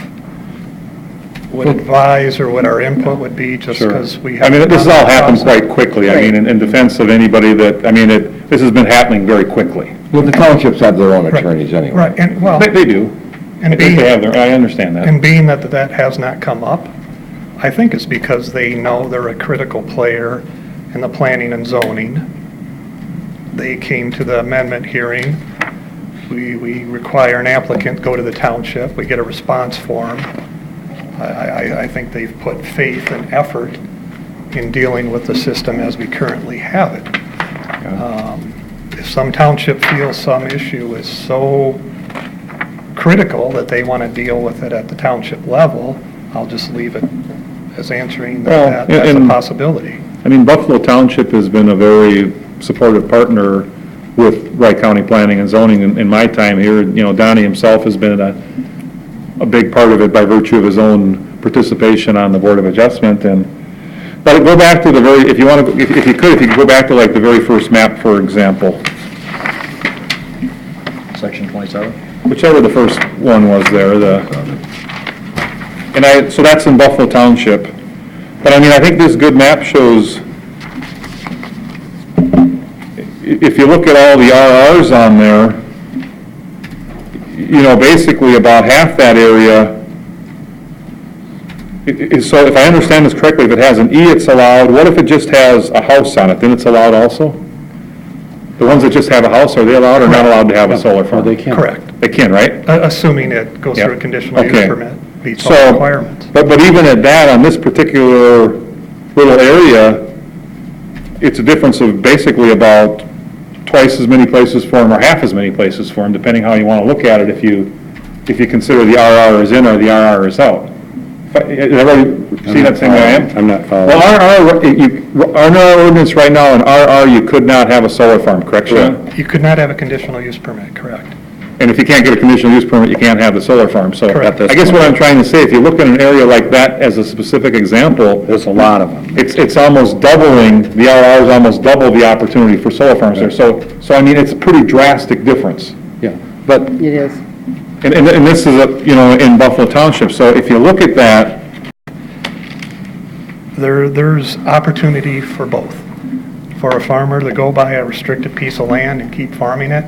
would advise or what our input would be, just Sure. because we I have. mean, this has all happened quite quickly. I mean, in defense of anybody that, I mean, this has been happening very quickly. Well, the townships have their own Right. attorneys anyway. Right, and well, They do. I and think they have being, I understand that. and being that that has not come up, I think it's because they know they're a critical player in the planning and zoning. They came to the amendment hearing. We require an applicant go to the township, we get a response form. I think they've put faith and effort in dealing with the system as we currently have it. If some township feels some issue is so critical that they want to deal with it at the township level, I'll just leave it as answering Well, that as a and- possibility. I mean, Buffalo Township has been a very supportive partner with Wright County Planning and Zoning in my time here. You know, Donnie himself has been a big part of it by virtue of his own participation on the Board of Adjustment. But go back to the very, if you want to, if you could go back to like the very first map, for example, Section 27? whichever the first one was there, so that's in Buffalo Township. But I mean, I think this good map shows, if you look at all the RRs on there, basically about half that area, so if I understand this correctly, if it has an E, it's allowed. What if it just has a house on it, then it's allowed also? The ones that just have a house, are they allowed or not allowed to have a solar farm? They can't. Correct. They can, right? Assuming it goes through a conditional use Okay. permit, meets all So, requirements. but even at that, on this particular little area, it's a difference of basically about twice as many places for them or half as many places for them, depending how you want to look at it, if you consider the RR is in or the RR is out. Did everybody see that same way I am? I'm not following. Well, our ordinance right now, in RR, you could not have a solar farm, correct, Sean? You could not have a conditional use permit, correct? And if you can't get a conditional use permit, you can't have the solar farm. So Correct. I guess what I'm trying to say, if you look at an area like that as a specific example, There's a lot of them. it's almost doubling, the RR is almost double the opportunity for solar farms there. So I mean, it's a pretty drastic difference. Yeah, but It is. And this is, in Buffalo Township. So if you look at that, There's opportunity for both. For a farmer to go buy a restricted piece of land and keep farming it,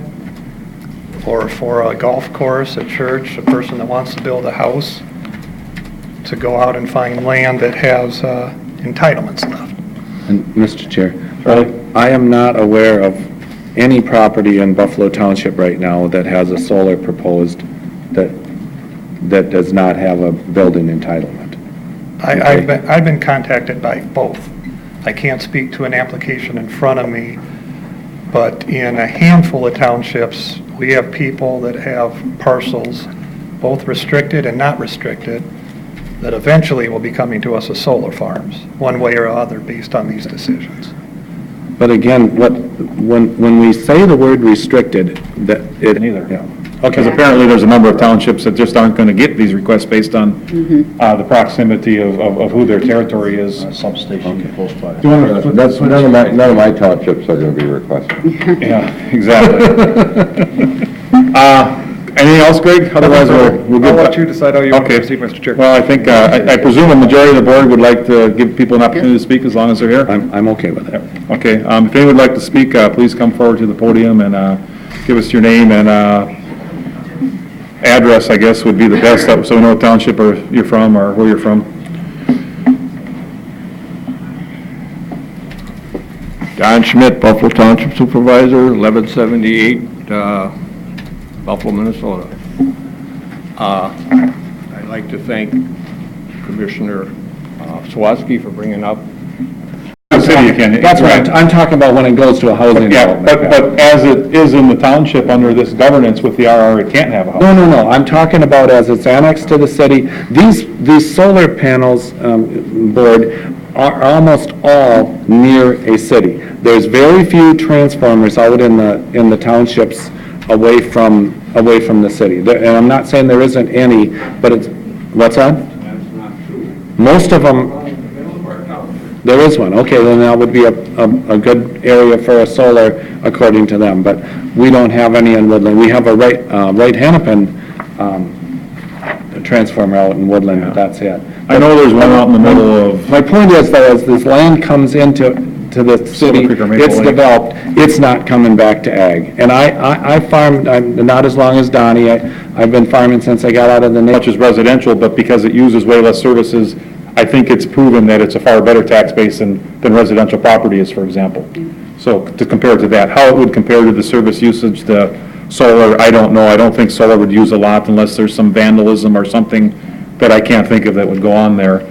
or for a golf course, a church, a person that wants to build a house, to go out and find land that has entitlements left. And, Mr. Chair, I am not aware of any property in Buffalo Township right now that has a solar proposed that does not have a building entitlement. I've been contacted by both. I can't speak to an application in front of me, but in a handful of townships, we have people that have parcels, both restricted and not restricted, that eventually will be coming to us as solar farms, one way or other, based on these decisions. But again, when we say the word restricted, that it... Neither. Yeah. because apparently there's a number of townships that just aren't going to get these requests based on the proximity of who their territory is. Substation close by. That's, none of my townships are gonna be requested. Yeah, exactly. Anything else, Greg? Otherwise, we'll I'll get... let you decide how you want to Okay. proceed, Mr. Chair. Well, I think, I presume a majority of the board would like to give people an opportunity to speak as long as they're here? I'm okay with it. Okay, if anyone would like to speak, please come forward to the podium and give us your name and address, I guess, would be the best, so we know what township you're from or where you're from. Don Schmidt, Buffalo Township Supervisor, 1178 Buffalo, Minnesota. I'd like to thank Commissioner Sawatsky for bringing up. The city you can. That's right, I'm talking about when it goes to a housing Yeah, development. but as it is in the township under this governance with the RR, it can't have a house. No, I'm talking about as it's annexed to the city. These solar panels, Board, are almost all near a city. There's very few transformers out in the townships away from the city. And I'm not saying there isn't any, but it's, what's that? That's not true. Most of them, there is one. Okay, then that would be a good area for a solar according to them, but we don't have any in Woodland. We have a Wright Hennepin transformer out in Woodland, but that's it. I know there's one out in the middle of, My point is, though, as this land comes into the city, Creek or Maple it's Lake. developed, it's not coming back to ag. And I farmed, I'm not as long as Donnie, I've been farming since I got out of the much Navy. as residential, but because it uses way less services, I think it's proven that it's a far better tax base than residential property is, for example. So to compare it to that, how it would compare to the service usage, the solar, I don't know. I don't think solar would use a lot unless there's some vandalism or something that I can't think of that would go on there.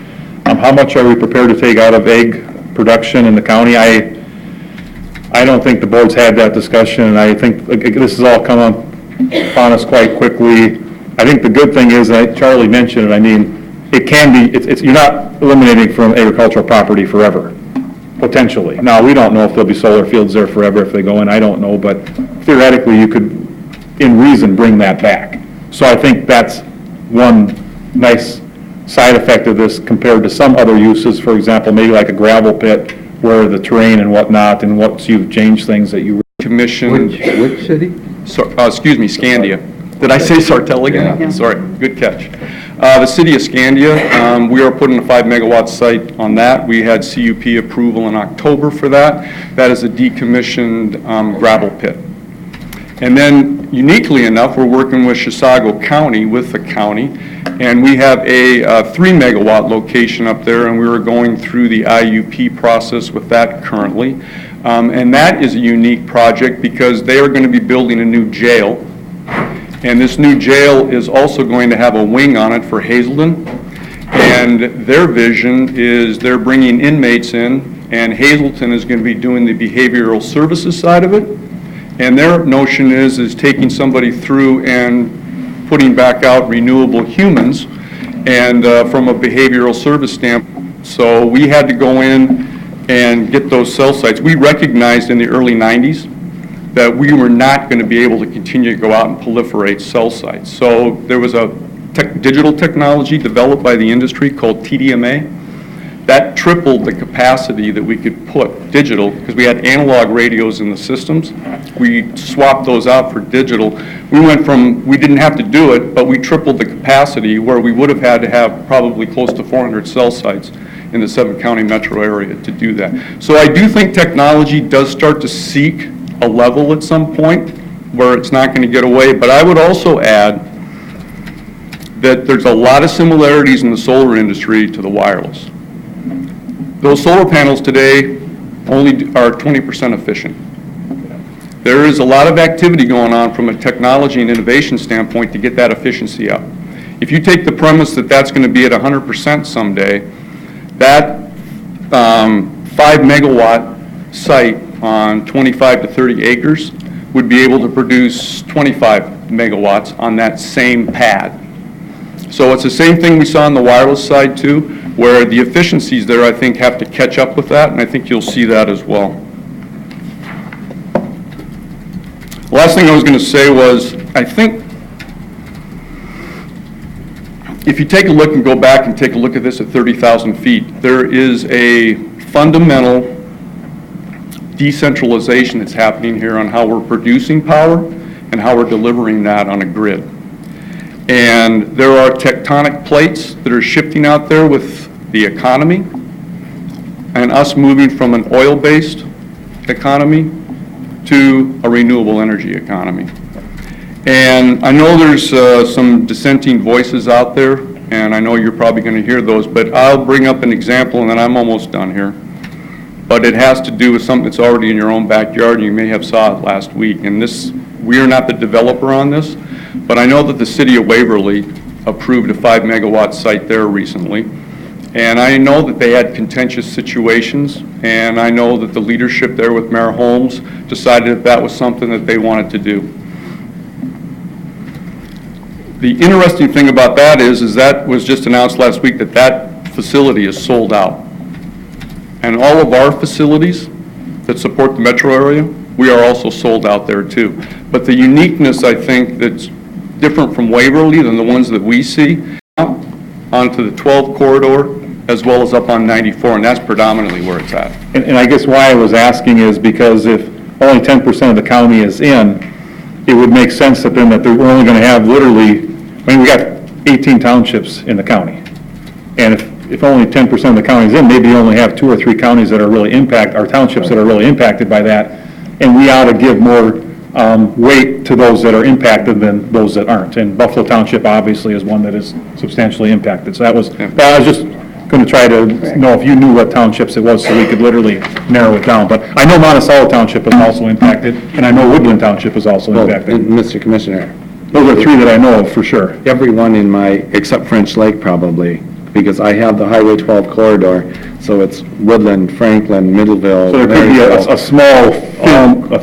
How much are we prepared to take out of egg production in the county? I don't think the board's had that discussion, and I think this has all come upon us quite quickly. I think the good thing is, that Charlie mentioned it, I mean, it can be, you're not eliminating from agricultural property forever, potentially. Now, we don't know if there'll be solar fields there forever if they go in, I don't know, but theoretically, you could, in reason, bring that back. So I think that's one nice side effect of this compared to some other uses, for example, maybe like a gravel pit where the terrain and whatnot, and once you've changed things that you... Commission, Which city? excuse me, Scandia. Did I say Sartell again? Yeah. Sorry, good catch. The city of Scandia, we are putting a 5-megawatt site on that. We had CUP approval in October for that. That is a decommissioned gravel pit. And then uniquely enough, we're working with Chisago County, with the county, and we have a 3 megawatt location up there, and we were going through the IUP process with that currently. And that is a unique project because they are going to be building a new jail. And this new jail is also going to have a wing on it for Hazelden. And their vision is they're bringing inmates in, and Hazelton is going to be doing the behavioral services side of it. And their notion is taking somebody through and putting back out renewable humans, and from a behavioral service standpoint. So we had to go in and get those cell sites. We recognized in the early 90s that we were not going to be able to continue to go out and proliferate cell sites. So there was a digital technology developed by the industry called TDMA. That tripled the capacity that we could put digital, because we had analog radios in the systems. We swapped those out for digital. We went from, we didn't have to do it, but we tripled the capacity where we would have had to have probably close to 400 cell sites in the 7-county metro area to do that. So I do think technology does start to seek a level at some point where it's not going to get away, but I would also add that there's a lot of similarities in the solar industry to the wireless. Those solar panels today only are 20% efficient. There is a lot of activity going on from a technology and innovation standpoint to get that efficiency up. If you take the premise that that's going to be at 100% someday, that 5 megawatt site on 25 to 30 acres would be able to produce 25 megawatts on that same pad. So it's the same thing we saw on the wireless side too, where the efficiencies there, I think, have to catch up with that, and I think you'll see that as well. Last thing I was going to say was, I think if you take a look and go back and take a look at this at 30,000 feet, there is a fundamental decentralization that's happening here on how we're producing power and how we're delivering that on a grid. And there are tectonic plates that are shifting out there with the economy and us moving from an oil-based economy to a renewable energy economy. And I know there's some dissenting voices out there, and I know you're probably going to hear those, but I'll bring up an example and then I'm almost done here. But it has to do with something that's already in your own backyard, and you may have saw it last week. And this, we are not the developer on this, but I know that the city of Waverly approved a 5 megawatt site there recently. And I know that they had contentious situations, and I know that the leadership there with Mayor Holmes decided that that was something that they wanted to do. The interesting thing about that is that was just announced last week that that facility is sold out. And all of our facilities that support the metro area, we are also sold out there too. But the uniqueness, I think, that's different from Waverly than the ones that we see, onto the 12 corridor, as well as up on 94, and that's predominantly where it's at. And I guess why I was asking is because if only 10% of the county is in, it would make sense that then that we're only going to have literally, I mean, we got 18 townships in the county. And if only 10% of the county is in, maybe you only have 2 or 3 counties that are really or townships that are really impacted by that. And we ought to give more weight to those that are impacted than those that aren't. And Buffalo Township obviously is one that is substantially impacted. So that was, I was just going to try to know if you knew what townships it was so we could literally narrow it down. But I know Monticello Township is also impacted, and I know Woodland Township is also impacted. Mr. Commissioner, Those are 3 that I know of for sure. everyone in my, except French Lake probably, because I have the Highway 12 corridor, so it's Woodland, Franklin, Middleville. So there could be a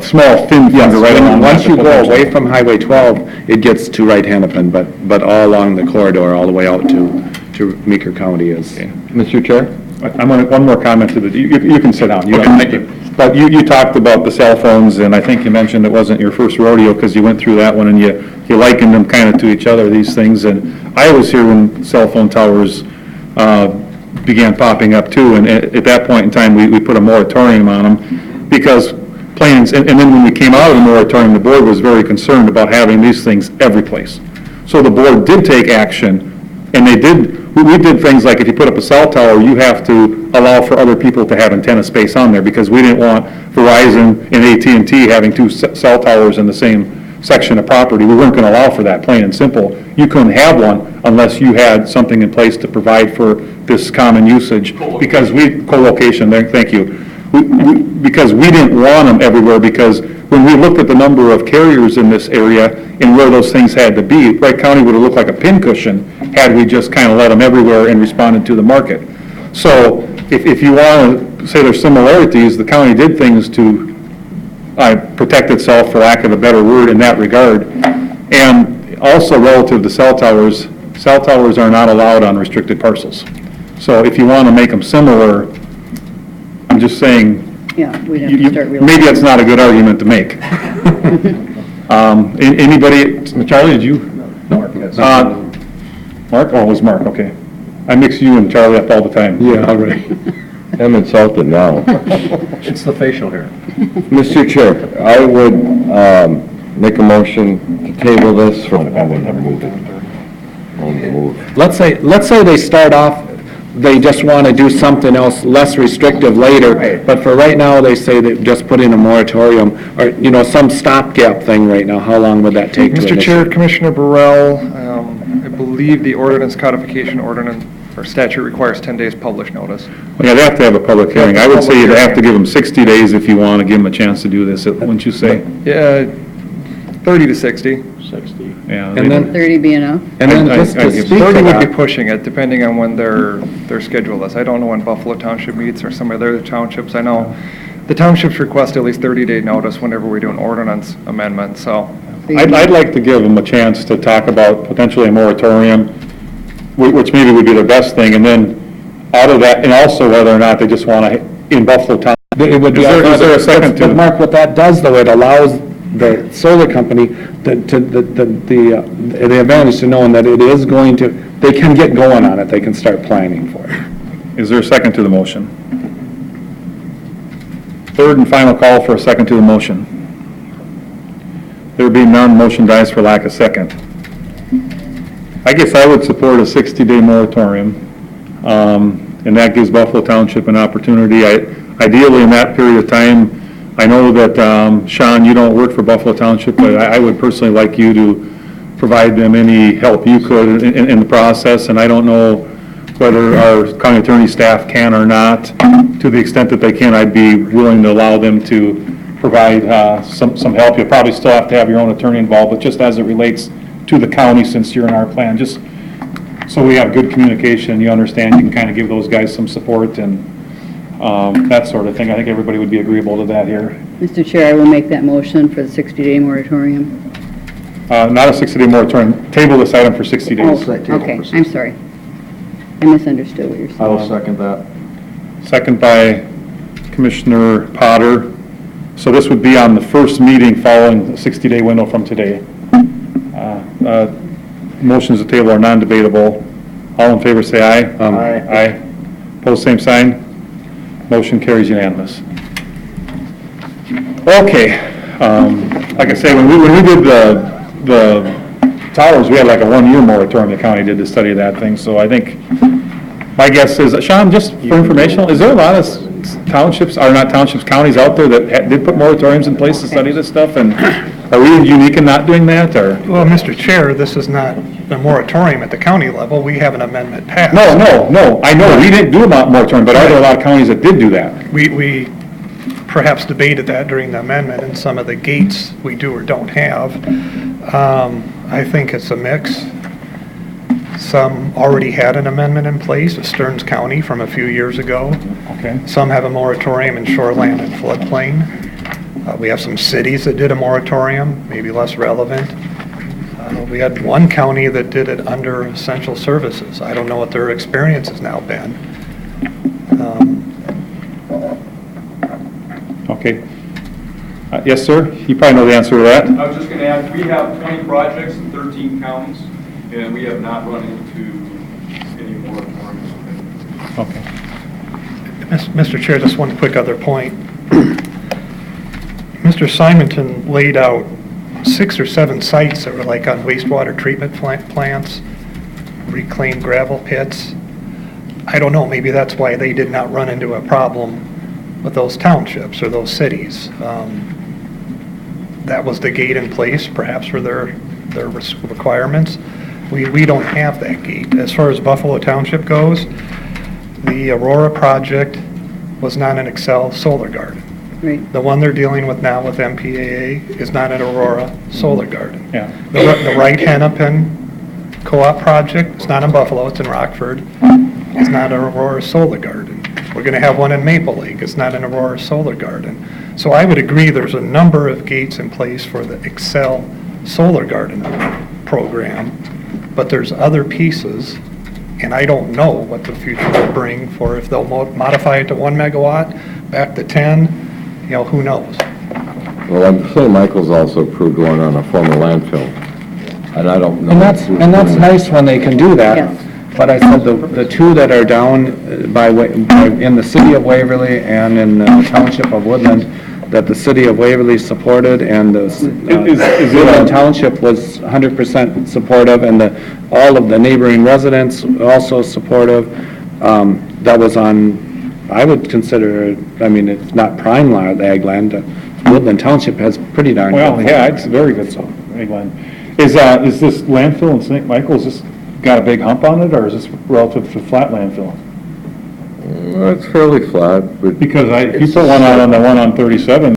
small thin finger right along. Once you that go away potentially. from Highway 12, it gets to Wright Hennepin, but all along the corridor, all the way out to Meeker County is. Mr. Chair? I'm going to, one more comment to the, you can sit down. Okay, thank you. But you talked about the cell phones, and I think you mentioned it wasn't your first rodeo because you went through that one and you likened them kind of to each other, these things. And I was here when cell phone towers began popping up too, and at that point in time, we put a moratorium on them because planes, and then when we came out of the moratorium, the board was very concerned about having these things every place. So the board did take action, and we did things like if you put up a cell tower, you have to allow for other people to have antenna space on there because we didn't want Verizon and AT&T having 2 cell towers in the same section of property. We weren't going to allow for that, plain and simple. You couldn't have one unless you had something in place to provide for this common usage, because co-location, thank you. Because we didn't want them everywhere, because when we looked at the number of carriers in this area and where those things had to be, Wright County would have looked like a pincushion had we just kind of let them everywhere and responded to the market. So if you want to say there's similarities, the county did things to protect itself, for lack of a better word, in that regard. And also relative to cell towers are not allowed on restricted parcels. So if you want to make them similar, I'm just saying, Yeah, we'd have to start real. maybe that's not a good argument to make. Anybody, Charlie, did you? Mark? Oh, it was Mark, okay. I mix you and Charlie up all the time. Yeah, all right. I'm insulted now. It's the facial hair. Mr. Chair, I would make a motion to table this for... Let's say they start off, they just want to do something else less restrictive later, but for right now, they say they just put in a moratorium, or, some stopgap thing right now. How long would that take to Mr. initiate? Chair, Commissioner Burrell, I believe the ordinance codification ordinance or statute requires 10 days published notice. Well, yeah, they have to have a public hearing. I would say you'd have to give them 60 days if you want to give them a chance to do this, wouldn't you say? Yeah, 30 to 60. Yeah. And then, 30 be enough? and then I- just I to give speak to 30 would be that, pushing it, depending on when their schedule is. I don't know when Buffalo Township meets or some of their townships. I know the townships request at least 30-day notice whenever we do an ordinance amendment, so. I'd like to give them a chance to talk about potentially a moratorium, which maybe would be their best thing, and then out of that, and also whether or not they just want to, in Buffalo Town. it would be. Is there a second to? But Mark, what that does, though, it allows the solar company the advantage to knowing that it is going to, they can get going on it, they can start planning for it. Is there a second to the motion? Third and final call for a second to the motion. There being none, motion dies for lack of second. I guess I would support a 60-day moratorium, and that gives Buffalo Township an opportunity. Ideally, in that period of time, I know that, Sean, you don't work for Buffalo Township, but I would personally like you to provide them any help you could in the process, and I don't know whether our county attorney staff can or not. To the extent that they can, I'd be willing to allow them to provide some help. You'll probably still have to have your own attorney involved, but just as it relates to the county, since you're in our plan, just so we have good communication, you understand, you can kind of give those guys some support and that sort of thing. I think everybody would be agreeable to that here. Mr. Chair, I will make that motion for the 60-day moratorium. Not a 60-day moratorium, table this item for 60 days. Oh, okay, I'm sorry. I misunderstood what you're saying. I will second that. Second by Commissioner Potter. So this would be on the first meeting following the 60-day window from today. Motions to table are non-debatable. All in favor say aye. Aye. Aye. Pose same sign. Motion carries unanimous. Okay, like I say, when we did the towers, we had like a 1-year moratorium, the county did to study that thing, so I think, my guess is, Sean, just for informational, is there a lot of townships, or not townships, counties out there that did put moratoriums in place to study this stuff, and are we unique in not doing that, or? Well, Mr. Chair, this is not a moratorium at the county level. We have an amendment passed. No, I know, we didn't do a moratorium, but are there a lot of counties that did do that? We perhaps debated that during the amendment, and some of the gates we do or don't have. I think it's a mix. Some already had an amendment in place, Stearns County from a few years ago. Okay. Some have a moratorium in shoreland and floodplain. We have some cities that did a moratorium, maybe less relevant. We had one county that did it under essential services. I don't know what their experience has now been. Okay. Yes, sir? You probably know the answer to that. I was just going to add, we have 20 projects in 13 counties, and we have not run into any moratoriums. Okay. Mr. Chair, just one quick other point. Mr. Simonton laid out 6 or 7 sites that were like on wastewater treatment plants, reclaimed gravel pits. I don't know, maybe that's why they did not run into a problem with those townships or those cities. that was the gate in place, perhaps for their requirements. We don't have that gate. As far as Buffalo Township goes, the Aurora project was not an Excel solar garden. Right. The one they're dealing with now with MPAA is not an Aurora solar garden. Yeah. The Wright Hennepin Co-op project, it's not in Buffalo, it's in Rockford, it's not an Aurora solar garden. We're going to have one in Maple Lake, it's not an Aurora solar garden. So I would agree there's a number of gates in place for the Excel solar garden program, but there's other pieces, and I don't know what the future will bring for if they'll modify it to 1 megawatt, back to 10, who knows? Well, St. Michael's also approved one on a former landfill, and I don't know. And that's nice when they can do that. Yes. But I said the two that are down in the city of Waverly and in the township of Woodland, that the city of Waverly supported and the Woodland Township was 100% supportive, and all of the neighboring residents also supportive. That was on, I would consider, it's not prime ag land. Woodland Township has pretty darn good. Well, yeah, it's very good, so, Glenn. Is this landfill in St. Michael's, is this got a big hump on it, or is this relative to flat landfill? It's fairly flat, but Because if you put one out on the one on 37,